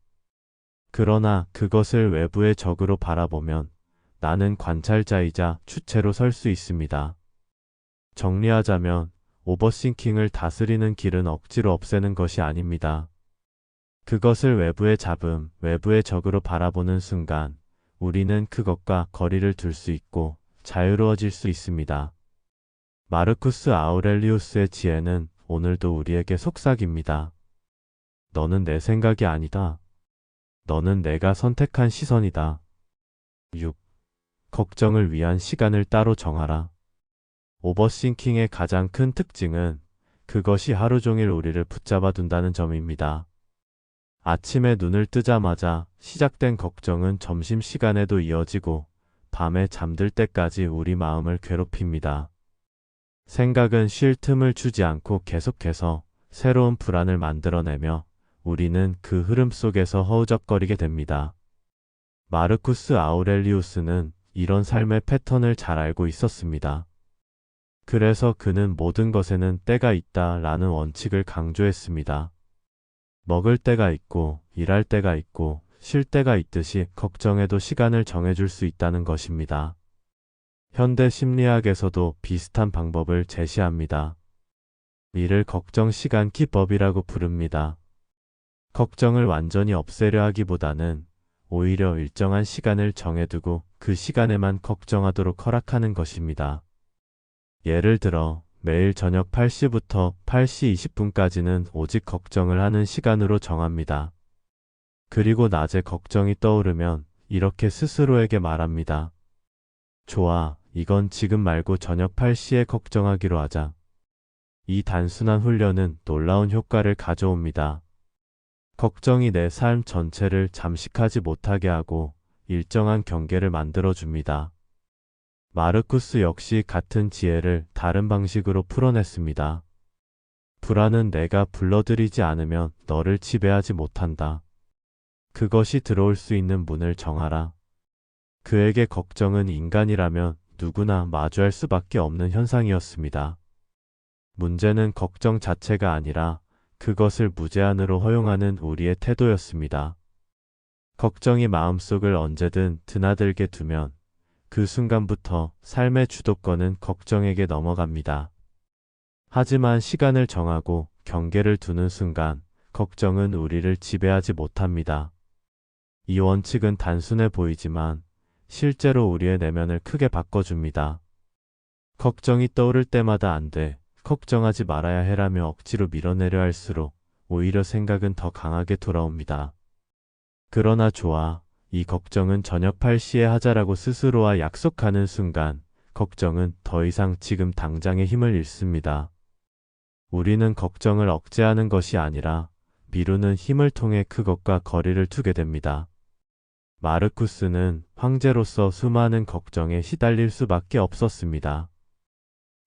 그러나 그것을 외부의 적으로 바라보면 나는 관찰자이자 주체로 설 수 있습니다. 정리하자면 오버싱킹을 다스리는 길은 억지로 없애는 것이 아닙니다. 그것을 외부의 잡음, 외부의 적으로 바라보는 순간 우리는 그것과 거리를 둘 수 있고 자유로워질 수 있습니다. 마르쿠스 아우렐리우스의 지혜는 오늘도 우리에게 속삭입니다. 너는 내 생각이 아니다. 너는 내가 선택한 시선이다. 6. 걱정을 위한 시간을 따로 정하라. 오버싱킹의 가장 큰 특징은 그것이 하루 종일 우리를 붙잡아 둔다는 점입니다. 아침에 눈을 뜨자마자 시작된 걱정은 점심시간에도 이어지고 밤에 잠들 때까지 우리 마음을 괴롭힙니다. 생각은 쉴 틈을 주지 않고 계속해서 새로운 불안을 만들어내며 우리는 그 흐름 속에서 허우적거리게 됩니다. 마르쿠스 아우렐리우스는 이런 삶의 패턴을 잘 알고 있었습니다. 그래서 그는 모든 것에는 때가 있다 라는 원칙을 강조했습니다. 먹을 때가 있고 일할 때가 있고 쉴 때가 있듯이 걱정에도 시간을 정해줄 수 있다는 것입니다. 현대 심리학에서도 비슷한 방법을 제시합니다. 이를 걱정 시간 기법이라고 부릅니다. 걱정을 완전히 없애려 하기보다는 오히려 일정한 시간을 정해두고 그 시간에만 걱정하도록 허락하는 것입니다. 예를 들어 매일 저녁 8시부터 8시 20분까지는 오직 걱정을 하는 시간으로 정합니다. 그리고 낮에 걱정이 떠오르면 이렇게 스스로에게 말합니다. 좋아, 이건 지금 말고 저녁 8시에 걱정하기로 하자. 이 단순한 훈련은 놀라운 효과를 가져옵니다. 걱정이 내 삶 전체를 잠식하지 못하게 하고 일정한 경계를 만들어줍니다. 마르쿠스 역시 같은 지혜를 다른 방식으로 풀어냈습니다. 불안은 내가 불러들이지 않으면 너를 지배하지 못한다. 그것이 들어올 수 있는 문을 정하라. 그에게 걱정은 인간이라면 누구나 마주할 수밖에 없는 현상이었습니다. 문제는 걱정 자체가 아니라 그것을 무제한으로 허용하는 우리의 태도였습니다. 걱정이 마음속을 언제든 드나들게 두면 그 순간부터 삶의 주도권은 걱정에게 넘어갑니다. 하지만 시간을 정하고 경계를 두는 순간 걱정은 우리를 지배하지 못합니다. 이 원칙은 단순해 보이지만 실제로 우리의 내면을 크게 바꿔줍니다. 걱정이 떠오를 때마다 안 돼, 걱정하지 말아야 해라며 억지로 밀어내려 할수록 오히려 생각은 더 강하게 돌아옵니다. 그러나 좋아, 이 걱정은 저녁 8시에 하자라고 스스로와 약속하는 순간 걱정은 더 이상 지금 당장의 힘을 잃습니다. 우리는 걱정을 억제하는 것이 아니라 미루는 힘을 통해 그것과 거리를 두게 됩니다. 마르쿠스는 황제로서 수많은 걱정에 시달릴 수밖에 없었습니다.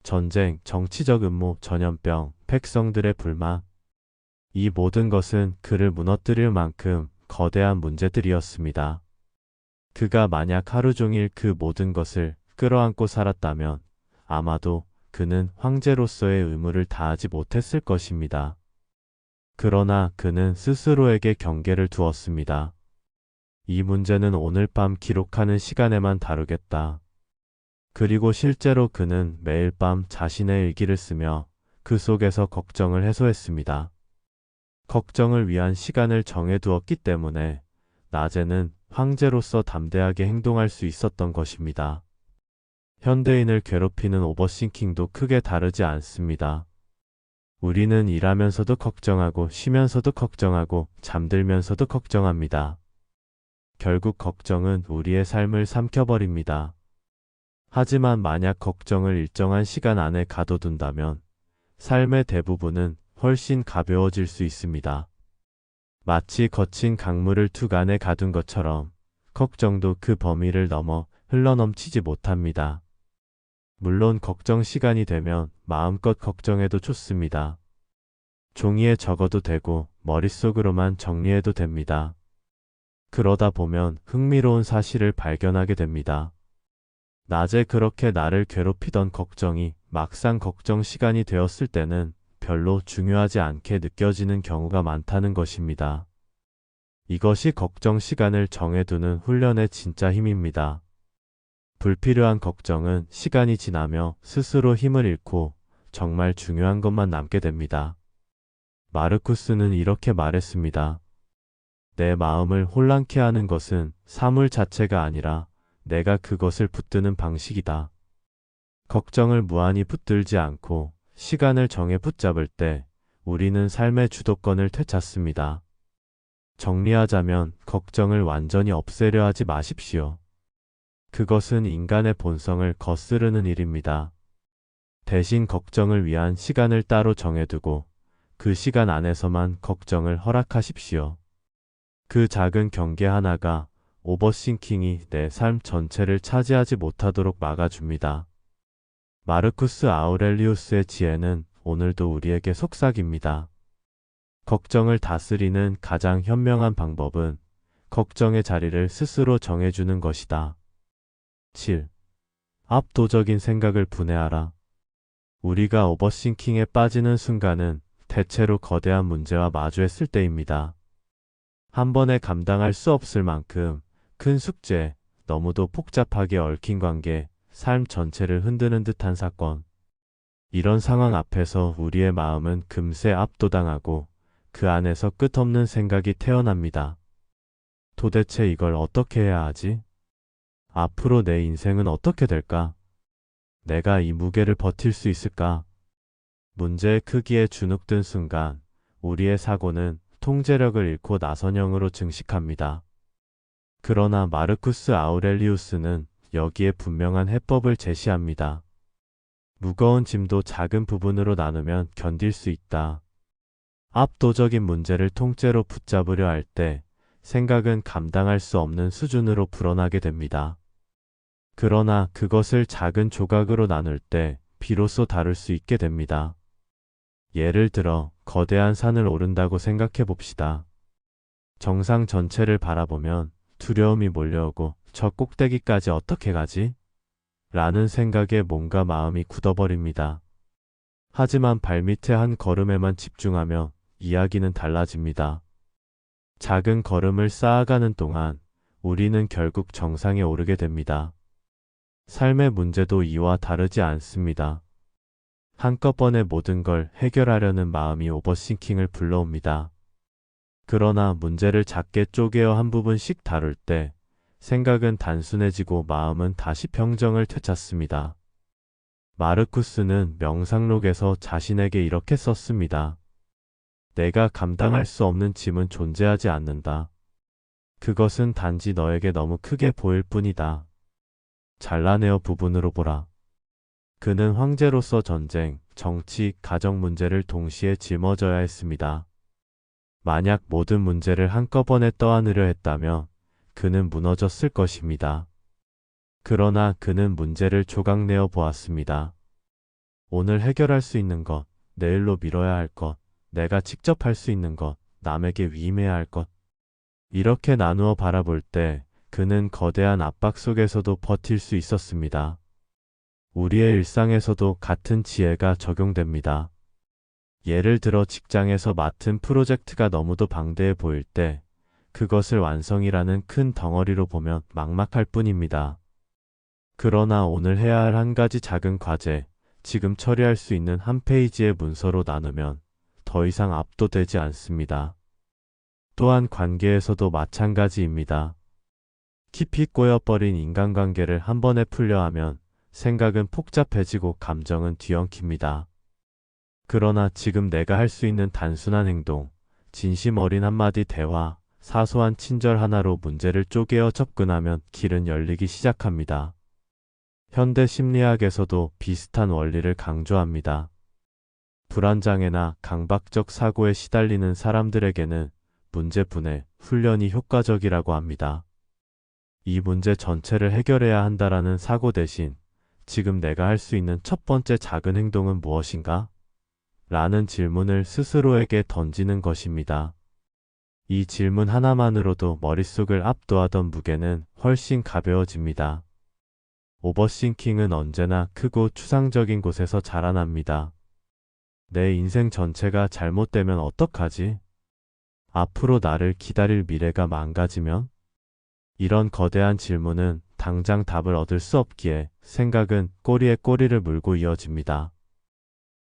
전쟁, 정치적 음모, 전염병, 백성들의 불만. 이 모든 것은 그를 무너뜨릴 만큼 거대한 문제들이었습니다. 그가 만약 하루 종일 그 모든 것을 끌어안고 살았다면 아마도 그는 황제로서의 의무를 다하지 못했을 것입니다. 그러나 그는 스스로에게 경계를 두었습니다. 이 문제는 오늘 밤 기록하는 시간에만 다루겠다. 그리고 실제로 그는 매일 밤 자신의 일기를 쓰며 그 속에서 걱정을 해소했습니다. 걱정을 위한 시간을 정해두었기 때문에 낮에는 황제로서 담대하게 행동할 수 있었던 것입니다. 현대인을 괴롭히는 오버싱킹도 크게 다르지 않습니다. 우리는 일하면서도 걱정하고 쉬면서도 걱정하고 잠들면서도 걱정합니다. 결국 걱정은 우리의 삶을 삼켜버립니다. 하지만 만약 걱정을 일정한 시간 안에 가둬둔다면 삶의 대부분은 훨씬 가벼워질 수 있습니다. 마치 거친 강물을 툭 안에 가둔 것처럼 걱정도 그 범위를 넘어 흘러넘치지 못합니다. 물론 걱정 시간이 되면 마음껏 걱정해도 좋습니다. 종이에 적어도 되고 머릿속으로만 정리해도 됩니다. 그러다 보면 흥미로운 사실을 발견하게 됩니다. 낮에 그렇게 나를 괴롭히던 걱정이 막상 걱정 시간이 되었을 때는 별로 중요하지 않게 느껴지는 경우가 많다는 것입니다. 이것이 걱정 시간을 정해두는 훈련의 진짜 힘입니다. 불필요한 걱정은 시간이 지나며 스스로 힘을 잃고 정말 중요한 것만 남게 됩니다. 마르쿠스는 이렇게 말했습니다. 내 마음을 혼란케 하는 것은 사물 자체가 아니라 내가 그것을 붙드는 방식이다. 걱정을 무한히 붙들지 않고 시간을 정해 붙잡을 때 우리는 삶의 주도권을 되찾습니다. 정리하자면 걱정을 완전히 없애려 하지 마십시오. 그것은 인간의 본성을 거스르는 일입니다. 대신 걱정을 위한 시간을 따로 정해두고 그 시간 안에서만 걱정을 허락하십시오. 그 작은 경계 하나가 오버싱킹이 내 삶 전체를 차지하지 못하도록 막아줍니다. 마르쿠스 아우렐리우스의 지혜는 오늘도 우리에게 속삭입니다. 걱정을 다스리는 가장 현명한 방법은 걱정의 자리를 스스로 정해주는 것이다. 7. 압도적인 생각을 분해하라. 우리가 오버싱킹에 빠지는 순간은 대체로 거대한 문제와 마주했을 때입니다. 한 번에 감당할 수 없을 만큼 큰 숙제, 너무도 복잡하게 얽힌 관계, 삶 전체를 흔드는 듯한 사건. 이런 상황 앞에서 우리의 마음은 금세 압도당하고 그 안에서 끝없는 생각이 태어납니다. 도대체 이걸 어떻게 해야 하지? 앞으로 내 인생은 어떻게 될까? 내가 이 무게를 버틸 수 있을까? 문제의 크기에 주눅든 순간 우리의 사고는 통제력을 잃고 나선형으로 증식합니다. 그러나 마르쿠스 아우렐리우스는 여기에 분명한 해법을 제시합니다. 무거운 짐도 작은 부분으로 나누면 견딜 수 있다. 압도적인 문제를 통째로 붙잡으려 할 때 생각은 감당할 수 없는 수준으로 불어나게 됩니다. 그러나 그것을 작은 조각으로 나눌 때 비로소 다룰 수 있게 됩니다. 예를 들어 거대한 산을 오른다고 생각해 봅시다. 정상 전체를 바라보면 두려움이 몰려오고 저 꼭대기까지 어떻게 가지? 라는 생각에 몸과 마음이 굳어버립니다. 하지만 발밑의 한 걸음에만 집중하며 이야기는 달라집니다. 작은 걸음을 쌓아가는 동안 우리는 결국 정상에 오르게 됩니다. 삶의 문제도 이와 다르지 않습니다. 한꺼번에 모든 걸 해결하려는 마음이 오버싱킹을 불러옵니다. 그러나 문제를 작게 쪼개어 한 부분씩 다룰 때 생각은 단순해지고 마음은 다시 평정을 되찾습니다. 마르쿠스는 명상록에서 자신에게 이렇게 썼습니다. 내가 감당할 수 없는 짐은 존재하지 않는다. 그것은 단지 너에게 너무 크게 보일 뿐이다. 잘라내어 부분으로 보라. 그는 황제로서 전쟁, 정치, 가정 문제를 동시에 짊어져야 했습니다. 만약 모든 문제를 한꺼번에 떠안으려 했다면 그는 무너졌을 것입니다. 그러나 그는 문제를 조각내어 보았습니다. 오늘 해결할 수 있는 것, 내일로 미뤄야 할 것, 내가 직접 할 수 있는 것, 남에게 위임해야 할 것. 이렇게 나누어 바라볼 때 그는 거대한 압박 속에서도 버틸 수 있었습니다. 우리의 일상에서도 같은 지혜가 적용됩니다. 예를 들어 직장에서 맡은 프로젝트가 너무도 방대해 보일 때 그것을 완성이라는 큰 덩어리로 보면 막막할 뿐입니다. 그러나 오늘 해야 할 한 가지 작은 과제, 지금 처리할 수 있는 한 페이지의 문서로 나누면 더 이상 압도되지 않습니다. 또한 관계에서도 마찬가지입니다. 깊이 꼬여버린 인간관계를 한 번에 풀려 하면 생각은 복잡해지고 감정은 뒤엉킵니다. 그러나 지금 내가 할 수 있는 단순한 행동, 진심 어린 한마디 대화, 사소한 친절 하나로 문제를 쪼개어 접근하면 길은 열리기 시작합니다. 현대 심리학에서도 비슷한 원리를 강조합니다. 불안장애나 강박적 사고에 시달리는 사람들에게는 문제 분해, 훈련이 효과적이라고 합니다. 이 문제 전체를 해결해야 한다라는 사고 대신 지금 내가 할 수 있는 첫 번째 작은 행동은 무엇인가? 라는 질문을 스스로에게 던지는 것입니다. 이 질문 하나만으로도 머릿속을 압도하던 무게는 훨씬 가벼워집니다. 오버싱킹은 언제나 크고 추상적인 곳에서 자라납니다. 내 인생 전체가 잘못되면 어떡하지? 앞으로 나를 기다릴 미래가 망가지면? 이런 거대한 질문은 당장 답을 얻을 수 없기에 생각은 꼬리에 꼬리를 물고 이어집니다.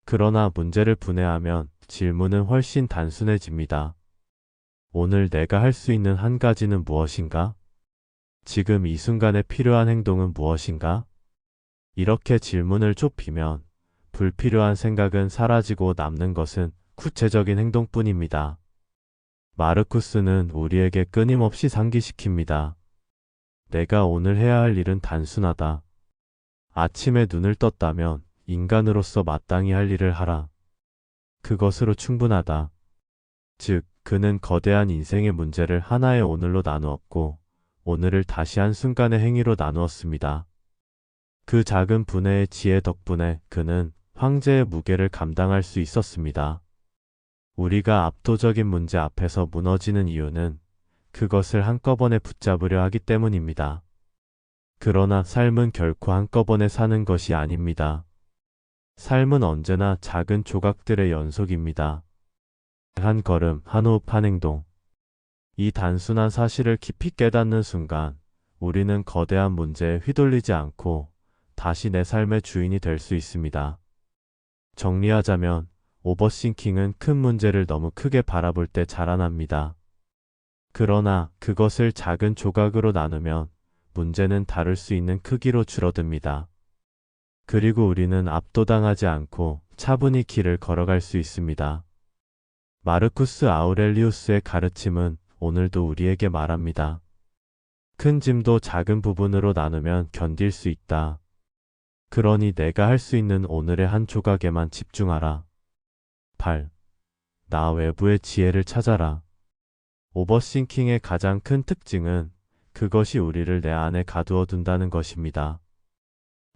그러나 문제를 분해하면 질문은 훨씬 단순해집니다. 오늘 내가 할 수 있는 한 가지는 무엇인가? 지금 이 순간에 필요한 행동은 무엇인가? 이렇게 질문을 좁히면 불필요한 생각은 사라지고 남는 것은 구체적인 행동뿐입니다. 마르쿠스는 우리에게 끊임없이 상기시킵니다. 내가 오늘 해야 할 일은 단순하다. 아침에 눈을 떴다면 인간으로서 마땅히 할 일을 하라. 그것으로 충분하다. 즉, 그는 거대한 인생의 문제를 하나의 오늘로 나누었고, 오늘을 다시 한순간의 행위로 나누었습니다. 그 작은 분해의 지혜 덕분에 그는 황제의 무게를 감당할 수 있었습니다. 우리가 압도적인 문제 앞에서 무너지는 이유는 그것을 한꺼번에 붙잡으려 하기 때문입니다. 그러나 삶은 결코 한꺼번에 사는 것이 아닙니다. 삶은 언제나 작은 조각들의 연속입니다. 한 걸음, 한 호흡, 한 행동. 이 단순한 사실을 깊이 깨닫는 순간 우리는 거대한 문제에 휘둘리지 않고 다시 내 삶의 주인이 될 수 있습니다. 정리하자면 오버싱킹은 큰 문제를 너무 크게 바라볼 때 자라납니다. 그러나 그것을 작은 조각으로 나누면 문제는 다룰 수 있는 크기로 줄어듭니다. 그리고 우리는 압도당하지 않고 차분히 길을 걸어갈 수 있습니다. 마르쿠스 아우렐리우스의 가르침은 오늘도 우리에게 말합니다. 큰 짐도 작은 부분으로 나누면 견딜 수 있다. 그러니 내가 할 수 있는 오늘의 한 조각에만 집중하라. 8. 나 외부의 지혜를 찾아라. 오버싱킹의 가장 큰 특징은 그것이 우리를 내 안에 가두어 둔다는 것입니다.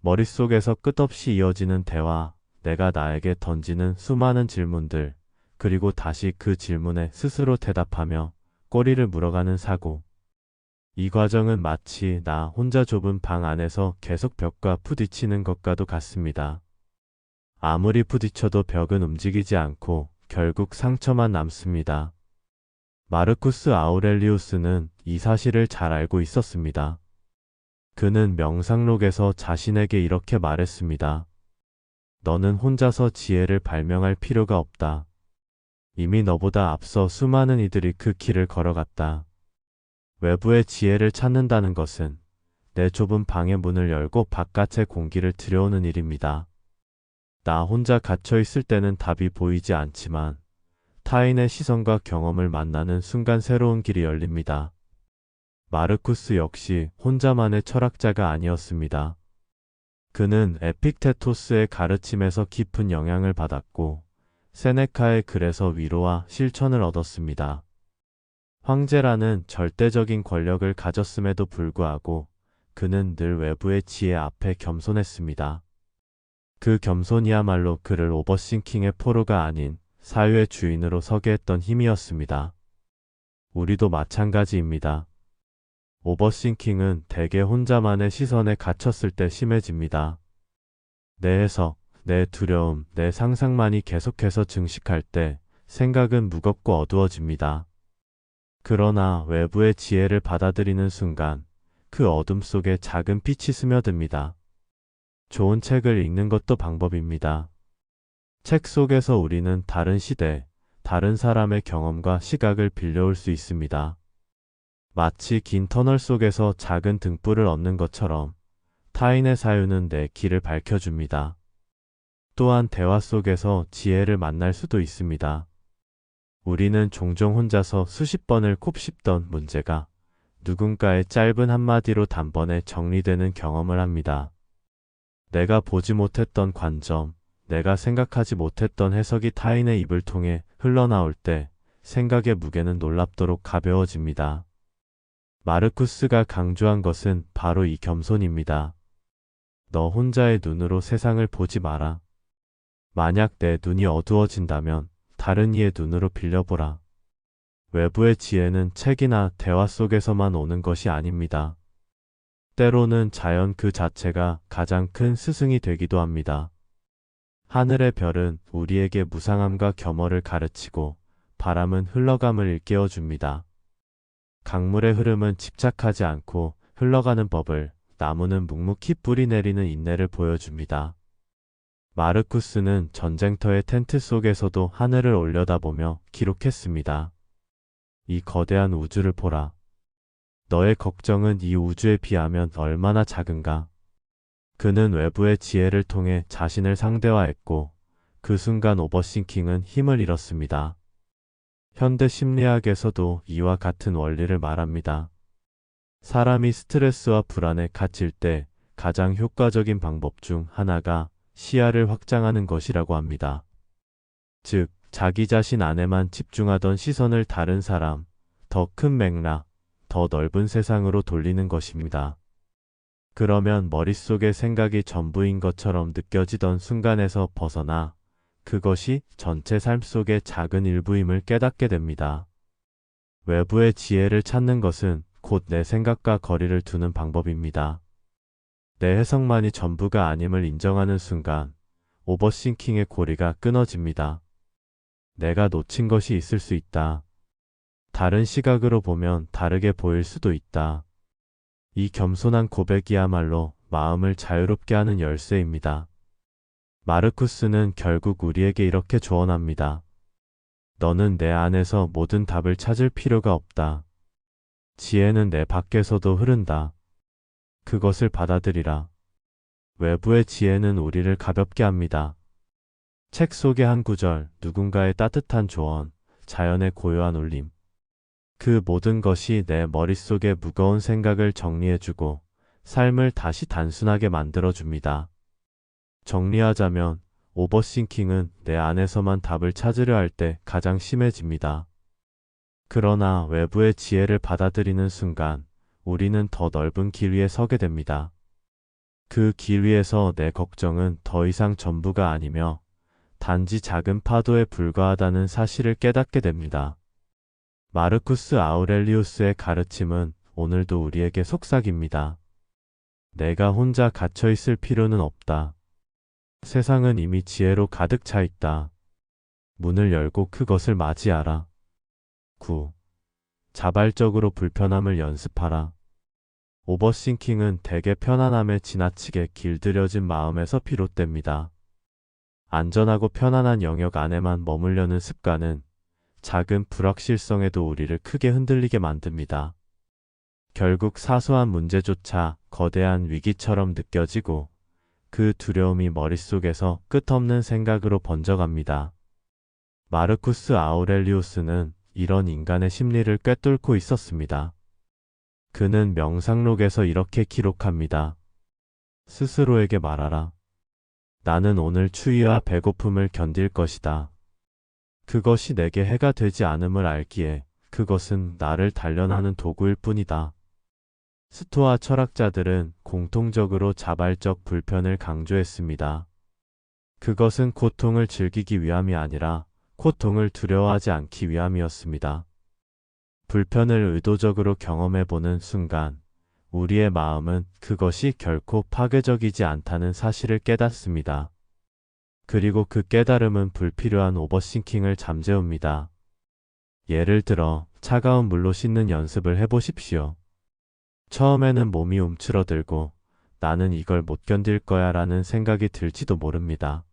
머릿속에서 끝없이 이어지는 대화, 내가 나에게 던지는 수많은 질문들, 그리고 다시 그 질문에 스스로 대답하며 꼬리를 물어가는 사고. 이 과정은 마치 나 혼자 좁은 방 안에서 계속 벽과 부딪히는 것과도 같습니다. 아무리 부딪혀도 벽은 움직이지 않고 결국 상처만 남습니다. 마르쿠스 아우렐리우스는 이 사실을 잘 알고 있었습니다. 그는 명상록에서 자신에게 이렇게 말했습니다. 너는 혼자서 지혜를 발명할 필요가 없다. 이미 너보다 앞서 수많은 이들이 그 길을 걸어갔다. 외부의 지혜를 찾는다는 것은 내 좁은 방의 문을 열고 바깥의 공기를 들여오는 일입니다. 나 혼자 갇혀 있을 때는 답이 보이지 않지만 타인의 시선과 경험을 만나는 순간 새로운 길이 열립니다. 마르쿠스 역시 혼자만의 철학자가 아니었습니다. 그는 에픽테토스의 가르침에서 깊은 영향을 받았고 세네카의 글에서 위로와 실천을 얻었습니다. 황제라는 절대적인 권력을 가졌음에도 불구하고 그는 늘 외부의 지혜 앞에 겸손했습니다. 그 겸손이야말로 그를 오버싱킹의 포로가 아닌 사유의 주인으로 서게 했던 힘이었습니다. 우리도 마찬가지입니다. 오버싱킹은 대개 혼자만의 시선에 갇혔을 때 심해집니다. 내 해석, 내 두려움, 내 상상만이 계속해서 증식할 때 생각은 무겁고 어두워집니다. 그러나 외부의 지혜를 받아들이는 순간 그 어둠 속에 작은 빛이 스며듭니다. 좋은 책을 읽는 것도 방법입니다. 책 속에서 우리는 다른 시대, 다른 사람의 경험과 시각을 빌려올 수 있습니다. 마치 긴 터널 속에서 작은 등불을 얻는 것처럼 타인의 사유는 내 길을 밝혀줍니다. 또한 대화 속에서 지혜를 만날 수도 있습니다. 우리는 종종 혼자서 수십 번을 곱씹던 문제가 누군가의 짧은 한마디로 단번에 정리되는 경험을 합니다. 내가 보지 못했던 관점, 내가 생각하지 못했던 해석이 타인의 입을 통해 흘러나올 때 생각의 무게는 놀랍도록 가벼워집니다. 마르쿠스가 강조한 것은 바로 이 겸손입니다. 너 혼자의 눈으로 세상을 보지 마라. 만약 내 눈이 어두워진다면 다른 이의 눈으로 빌려보라. 외부의 지혜는 책이나 대화 속에서만 오는 것이 아닙니다. 때로는 자연 그 자체가 가장 큰 스승이 되기도 합니다. 하늘의 별은 우리에게 무상함과 겸허를 가르치고 바람은 흘러감을 일깨워줍니다. 강물의 흐름은 집착하지 않고 흘러가는 법을, 나무는 묵묵히 뿌리 내리는 인내를 보여줍니다. 마르쿠스는 전쟁터의 텐트 속에서도 하늘을 올려다보며 기록했습니다. 이 거대한 우주를 보라. 너의 걱정은 이 우주에 비하면 얼마나 작은가. 그는 외부의 지혜를 통해 자신을 상대화했고 그 순간 오버싱킹은 힘을 잃었습니다. 현대 심리학에서도 이와 같은 원리를 말합니다. 사람이 스트레스와 불안에 갇힐 때 가장 효과적인 방법 중 하나가 시야를 확장하는 것이라고 합니다. 즉, 자기 자신 안에만 집중하던 시선을 다른 사람, 더 큰 맥락, 더 넓은 세상으로 돌리는 것입니다. 그러면 머릿속의 생각이 전부인 것처럼 느껴지던 순간에서 벗어나 그것이 전체 삶 속의 작은 일부임을 깨닫게 됩니다. 외부의 지혜를 찾는 것은 곧 내 생각과 거리를 두는 방법입니다. 내 해석만이 전부가 아님을 인정하는 순간 오버싱킹의 고리가 끊어집니다. 내가 놓친 것이 있을 수 있다. 다른 시각으로 보면 다르게 보일 수도 있다. 이 겸손한 고백이야말로 마음을 자유롭게 하는 열쇠입니다. 마르쿠스는 결국 우리에게 이렇게 조언합니다. 너는 내 안에서 모든 답을 찾을 필요가 없다. 지혜는 내 밖에서도 흐른다. 그것을 받아들이라. 외부의 지혜는 우리를 가볍게 합니다. 책 속의 한 구절, 누군가의 따뜻한 조언, 자연의 고요한 울림. 그 모든 것이 내 머릿속의 무거운 생각을 정리해주고 삶을 다시 단순하게 만들어줍니다. 정리하자면 오버싱킹은 내 안에서만 답을 찾으려 할 때 가장 심해집니다. 그러나 외부의 지혜를 받아들이는 순간 우리는 더 넓은 길 위에 서게 됩니다. 그 길 위에서 내 걱정은 더 이상 전부가 아니며 단지 작은 파도에 불과하다는 사실을 깨닫게 됩니다. 마르쿠스 아우렐리우스의 가르침은 오늘도 우리에게 속삭입니다. 내가 혼자 갇혀 있을 필요는 없다. 세상은 이미 지혜로 가득 차 있다. 문을 열고 그것을 맞이하라. 9. 자발적으로 불편함을 연습하라. 오버싱킹은 대개 편안함에 지나치게 길들여진 마음에서 비롯됩니다. 안전하고 편안한 영역 안에만 머물려는 습관은 작은 불확실성에도 우리를 크게 흔들리게 만듭니다. 결국 사소한 문제조차 거대한 위기처럼 느껴지고 그 두려움이 머릿속에서 끝없는 생각으로 번져갑니다. 마르쿠스 아우렐리우스는 이런 인간의 심리를 꿰뚫고 있었습니다. 그는 명상록에서 이렇게 기록합니다. 스스로에게 말하라. 나는 오늘 추위와 배고픔을 견딜 것이다. 그것이 내게 해가 되지 않음을 알기에 그것은 나를 단련하는 도구일 뿐이다. 스토아 철학자들은 공통적으로 자발적 불편을 강조했습니다. 그것은 고통을 즐기기 위함이 아니라 고통을 두려워하지 않기 위함이었습니다. 불편을 의도적으로 경험해보는 순간 우리의 마음은 그것이 결코 파괴적이지 않다는 사실을 깨닫습니다. 그리고 그 깨달음은 불필요한 오버싱킹을 잠재웁니다. 예를 들어 차가운 물로 씻는 연습을 해보십시오. 처음에는 몸이 움츠러들고 나는 이걸 못 견딜 거야 라는 생각이 들지도 모릅니다.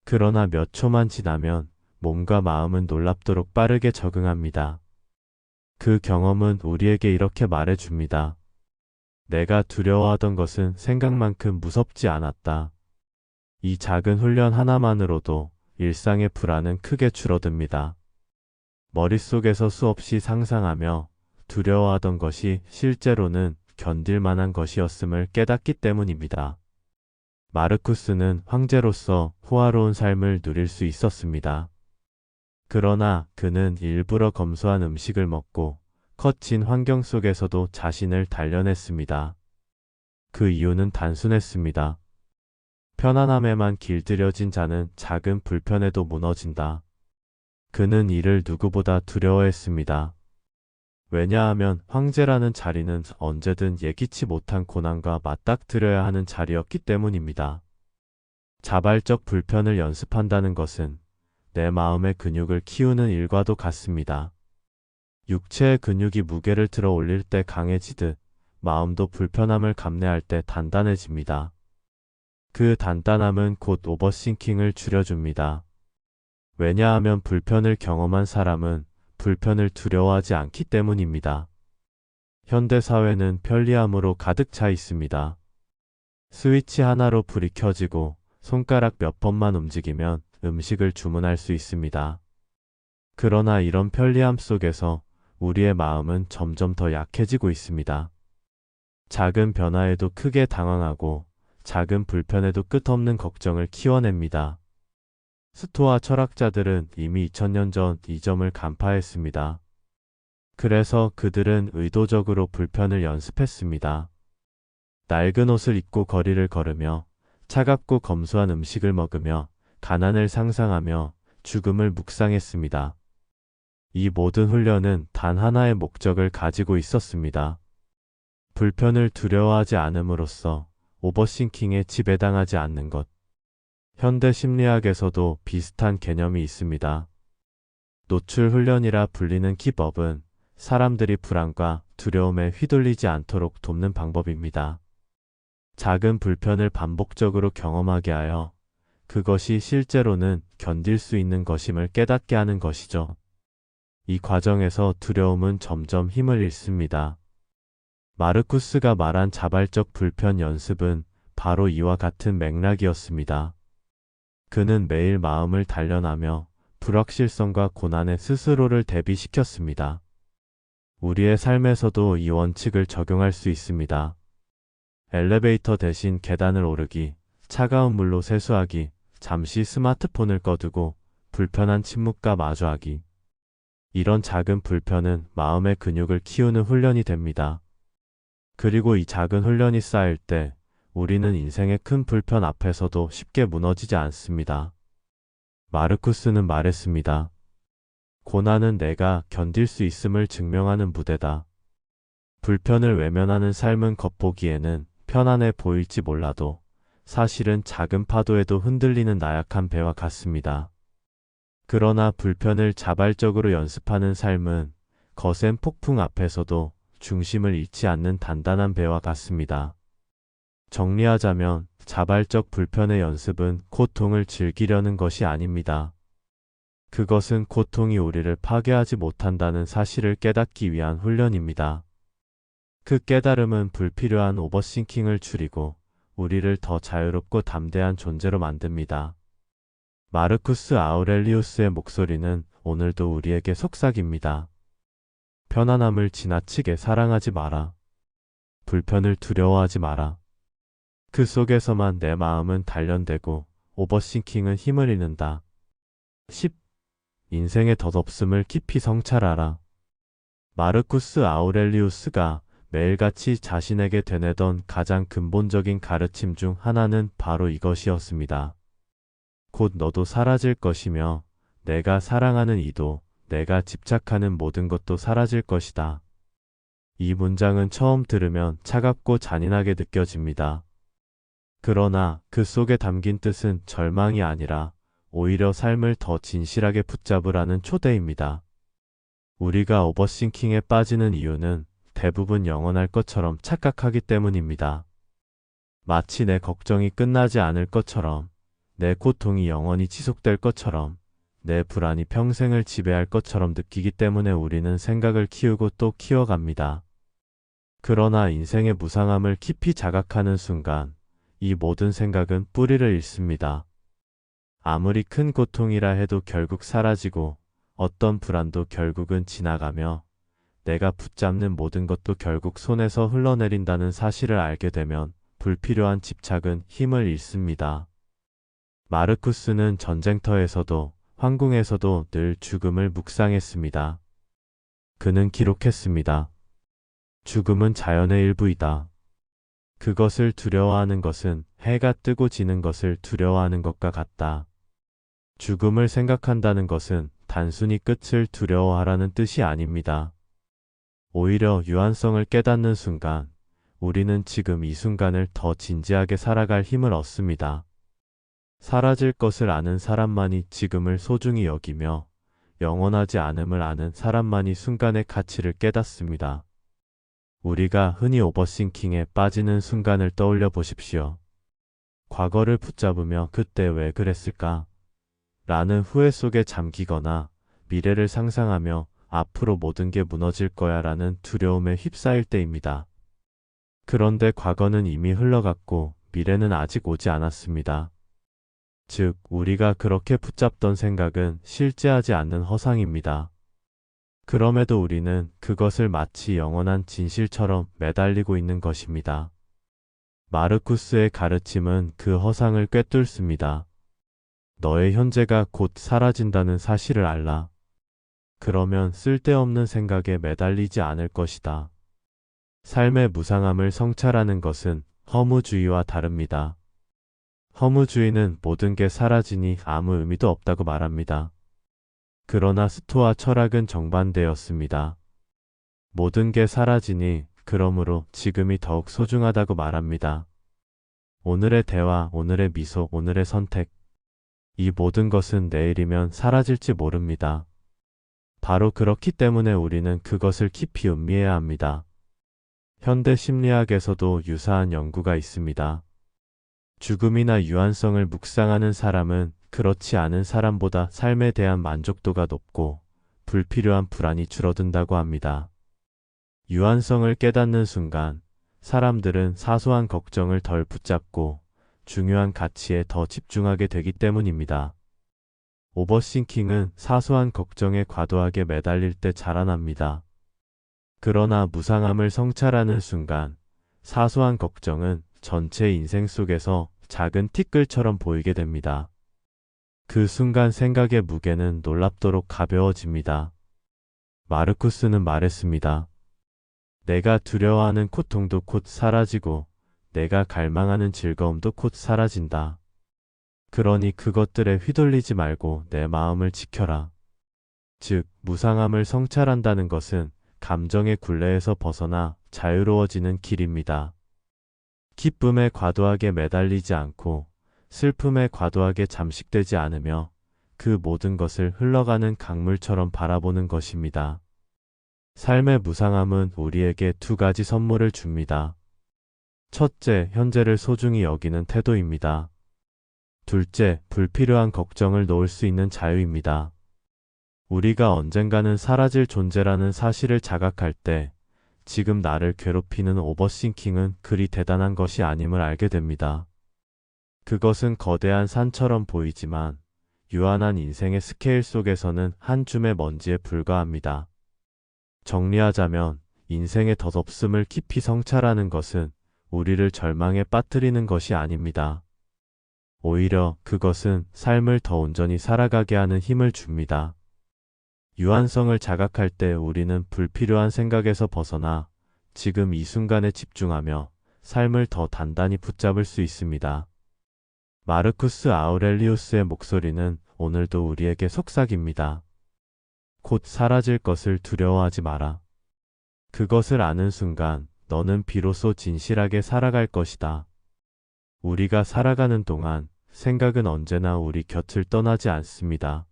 그러나 몇 초만 지나면 몸과 마음은 놀랍도록 빠르게 적응합니다. 그 경험은 우리에게 이렇게 말해줍니다. 내가 두려워하던 것은 생각만큼 무섭지 않았다. 이 작은 훈련 하나만으로도 일상의 불안은 크게 줄어듭니다. 머릿속에서 수없이 상상하며 두려워하던 것이 실제로는 견딜 만한 것이었음을 깨닫기 때문입니다. 마르쿠스는 황제로서 호화로운 삶을 누릴 수 있었습니다. 그러나 그는 일부러 검소한 음식을 먹고 거친 환경 속에서도 자신을 단련했습니다. 그 이유는 단순했습니다. 편안함에만 길들여진 자는 작은 불편에도 무너진다. 그는 이를 누구보다 두려워했습니다. 왜냐하면 황제라는 자리는 언제든 예기치 못한 고난과 맞닥뜨려야 하는 자리였기 때문입니다. 자발적 불편을 연습한다는 것은 내 마음의 근육을 키우는 일과도 같습니다. 육체의 근육이 무게를 들어 올릴 때 강해지듯 마음도 불편함을 감내할 때 단단해집니다. 그 단단함은 곧 오버싱킹을 줄여줍니다. 왜냐하면 불편을 경험한 사람은 불편을 두려워하지 않기 때문입니다. 현대사회는 편리함으로 가득 차 있습니다. 스위치 하나로 불이 켜지고 손가락 몇 번만 움직이면 음식을 주문할 수 있습니다. 그러나 이런 편리함 속에서 우리의 마음은 점점 더 약해지고 있습니다. 작은 변화에도 크게 당황하고 작은 불편에도 끝없는 걱정을 키워냅니다. 스토아 철학자들은 이미 2000년 전 이 점을 간파했습니다. 그래서 그들은 의도적으로 불편을 연습했습니다. 낡은 옷을 입고 거리를 걸으며 차갑고 검소한 음식을 먹으며 가난을 상상하며 죽음을 묵상했습니다. 이 모든 훈련은 단 하나의 목적을 가지고 있었습니다. 불편을 두려워하지 않음으로써 오버싱킹에 지배당하지 않는 것. 현대 심리학에서도 비슷한 개념이 있습니다. 노출 훈련이라 불리는 기법은 사람들이 불안과 두려움에 휘둘리지 않도록 돕는 방법입니다. 작은 불편을 반복적으로 경험하게 하여 그것이 실제로는 견딜 수 있는 것임을 깨닫게 하는 것이죠. 이 과정에서 두려움은 점점 힘을 잃습니다. 마르쿠스가 말한 자발적 불편 연습은 바로 이와 같은 맥락이었습니다. 그는 매일 마음을 단련하며 불확실성과 고난에 스스로를 대비시켰습니다. 우리의 삶에서도 이 원칙을 적용할 수 있습니다. 엘리베이터 대신 계단을 오르기, 차가운 물로 세수하기, 잠시 스마트폰을 꺼두고 불편한 침묵과 마주하기. 이런 작은 불편은 마음의 근육을 키우는 훈련이 됩니다. 그리고 이 작은 훈련이 쌓일 때 우리는 인생의 큰 불편 앞에서도 쉽게 무너지지 않습니다. 마르쿠스는 말했습니다. 고난은 내가 견딜 수 있음을 증명하는 무대다. 불편을 외면하는 삶은 겉보기에는 편안해 보일지 몰라도 사실은 작은 파도에도 흔들리는 나약한 배와 같습니다. 그러나 불편을 자발적으로 연습하는 삶은 거센 폭풍 앞에서도 중심을 잃지 않는 단단한 배와 같습니다. 정리하자면 자발적 불편의 연습은 고통을 즐기려는 것이 아닙니다. 그것은 고통이 우리를 파괴하지 못한다는 사실을 깨닫기 위한 훈련입니다. 그 깨달음은 불필요한 오버싱킹을 줄이고 우리를 더 자유롭고 담대한 존재로 만듭니다. 마르쿠스 아우렐리우스의 목소리는 오늘도 우리에게 속삭입니다. 편안함을 지나치게 사랑하지 마라. 불편을 두려워하지 마라. 그 속에서만 내 마음은 단련되고 오버싱킹은 힘을 잃는다. 10. 인생의 덧없음을 깊이 성찰하라. 마르쿠스 아우렐리우스가 매일같이 자신에게 되뇌던 가장 근본적인 가르침 중 하나는 바로 이것이었습니다. 곧 너도 사라질 것이며 내가 사랑하는 이도 내가 집착하는 모든 것도 사라질 것이다. 이 문장은 처음 들으면 차갑고 잔인하게 느껴집니다. 그러나 그 속에 담긴 뜻은 절망이 아니라 오히려 삶을 더 진실하게 붙잡으라는 초대입니다. 우리가 오버싱킹에 빠지는 이유는 대부분 영원할 것처럼 착각하기 때문입니다. 마치 내 걱정이 끝나지 않을 것처럼, 내 고통이 영원히 지속될 것처럼, 내 불안이 평생을 지배할 것처럼 느끼기 때문에 우리는 생각을 키우고 또 키워갑니다. 그러나 인생의 무상함을 깊이 자각하는 순간 이 모든 생각은 뿌리를 잃습니다. 아무리 큰 고통이라 해도 결국 사라지고 어떤 불안도 결국은 지나가며 내가 붙잡는 모든 것도 결국 손에서 흘러내린다는 사실을 알게 되면 불필요한 집착은 힘을 잃습니다. 마르쿠스는 전쟁터에서도 황궁에서도 늘 죽음을 묵상했습니다. 그는 기록했습니다. 죽음은 자연의 일부이다. 그것을 두려워하는 것은 해가 뜨고 지는 것을 두려워하는 것과 같다. 죽음을 생각한다는 것은 단순히 끝을 두려워하라는 뜻이 아닙니다. 오히려 유한성을 깨닫는 순간 우리는 지금 이 순간을 더 진지하게 살아갈 힘을 얻습니다. 사라질 것을 아는 사람만이 지금을 소중히 여기며 영원하지 않음을 아는 사람만이 순간의 가치를 깨닫습니다. 우리가 흔히 오버싱킹에 빠지는 순간을 떠올려 보십시오. 과거를 붙잡으며 그때 왜 그랬을까? 라는 후회 속에 잠기거나 미래를 상상하며 앞으로 모든 게 무너질 거야 라는 두려움에 휩싸일 때입니다. 그런데 과거는 이미 흘러갔고 미래는 아직 오지 않았습니다. 즉, 우리가 그렇게 붙잡던 생각은 실제하지 않는 허상입니다. 그럼에도 우리는 그것을 마치 영원한 진실처럼 매달리고 있는 것입니다. 마르쿠스의 가르침은 그 허상을 꿰뚫습니다. 너의 현재가 곧 사라진다는 사실을 알라. 그러면 쓸데없는 생각에 매달리지 않을 것이다. 삶의 무상함을 성찰하는 것은 허무주의와 다릅니다. 허무주의는 모든 게 사라지니 아무 의미도 없다고 말합니다. 그러나 스토아 철학은 정반대였습니다. 모든 게 사라지니 그러므로 지금이 더욱 소중하다고 말합니다. 오늘의 대화, 오늘의 미소, 오늘의 선택. 이 모든 것은 내일이면 사라질지 모릅니다. 바로 그렇기 때문에 우리는 그것을 깊이 음미해야 합니다. 현대 심리학에서도 유사한 연구가 있습니다. 죽음이나 유한성을 묵상하는 사람은 그렇지 않은 사람보다 삶에 대한 만족도가 높고 불필요한 불안이 줄어든다고 합니다. 유한성을 깨닫는 순간 사람들은 사소한 걱정을 덜 붙잡고 중요한 가치에 더 집중하게 되기 때문입니다. 오버싱킹은 사소한 걱정에 과도하게 매달릴 때 자라납니다. 그러나 무상함을 성찰하는 순간 사소한 걱정은 전체 인생 속에서 작은 티끌처럼 보이게 됩니다. 그 순간 생각의 무게는 놀랍도록 가벼워집니다. 마르쿠스는 말했습니다. 내가 두려워하는 고통도 곧 사라지고 내가 갈망하는 즐거움도 곧 사라진다. 그러니 그것들에 휘둘리지 말고 내 마음을 지켜라. 즉, 무상함을 성찰한다는 것은 감정의 굴레에서 벗어나 자유로워지는 길입니다. 기쁨에 과도하게 매달리지 않고 슬픔에 과도하게 잠식되지 않으며 그 모든 것을 흘러가는 강물처럼 바라보는 것입니다. 삶의 무상함은 우리에게 두 가지 선물을 줍니다. 첫째, 현재를 소중히 여기는 태도입니다. 둘째, 불필요한 걱정을 놓을 수 있는 자유입니다. 우리가 언젠가는 사라질 존재라는 사실을 자각할 때 지금 나를 괴롭히는 오버싱킹은 그리 대단한 것이 아님을 알게 됩니다. 그것은 거대한 산처럼 보이지만 유한한 인생의 스케일 속에서는 한 줌의 먼지에 불과합니다. 정리하자면 인생의 덧없음을 깊이 성찰하는 것은 우리를 절망에 빠뜨리는 것이 아닙니다. 오히려 그것은 삶을 더 온전히 살아가게 하는 힘을 줍니다. 유한성을 자각할 때 우리는 불필요한 생각에서 벗어나 지금 이 순간에 집중하며 삶을 더 단단히 붙잡을 수 있습니다. 마르쿠스 아우렐리우스의 목소리는 오늘도 우리에게 속삭입니다. 곧 사라질 것을 두려워하지 마라. 그것을 아는 순간 너는 비로소 진실하게 살아갈 것이다. 우리가 살아가는 동안 생각은 언제나 우리 곁을 떠나지 않습니다.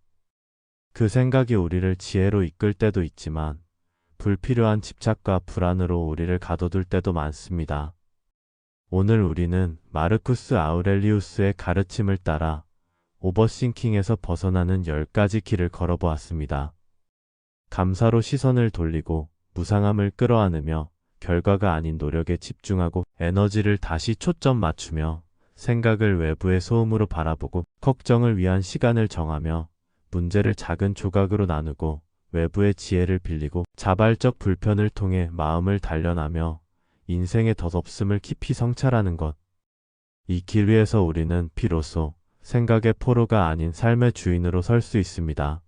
그 생각이 우리를 지혜로 이끌 때도 있지만 불필요한 집착과 불안으로 우리를 가둬둘 때도 많습니다. 오늘 우리는 마르쿠스 아우렐리우스의 가르침을 따라 오버싱킹에서 벗어나는 10가지 길을 걸어보았습니다. 감사로 시선을 돌리고 무상함을 끌어안으며 결과가 아닌 노력에 집중하고 에너지를 다시 초점 맞추며 생각을 외부의 소음으로 바라보고 걱정을 위한 시간을 정하며 문제를 작은 조각으로 나누고 외부의 지혜를 빌리고 자발적 불편을 통해 마음을 단련하며 인생의 덧없음을 깊이 성찰하는 것. 이 길 위에서 우리는 비로소 생각의 포로가 아닌 삶의 주인으로 설 수 있습니다.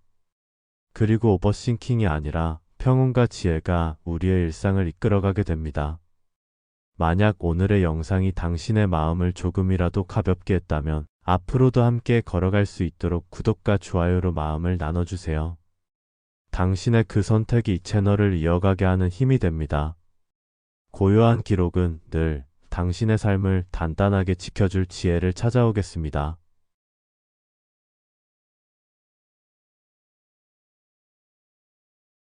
그리고 오버싱킹이 아니라 평온과 지혜가 우리의 일상을 이끌어가게 됩니다. 만약 오늘의 영상이 당신의 마음을 조금이라도 가볍게 했다면 앞으로도 함께 걸어갈 수 있도록 구독과 좋아요로 마음을 나눠주세요. 당신의 그 선택이 이 채널을 이어가게 하는 힘이 됩니다. 고요한 기록은 늘 당신의 삶을 단단하게 지켜줄 지혜를 찾아오겠습니다.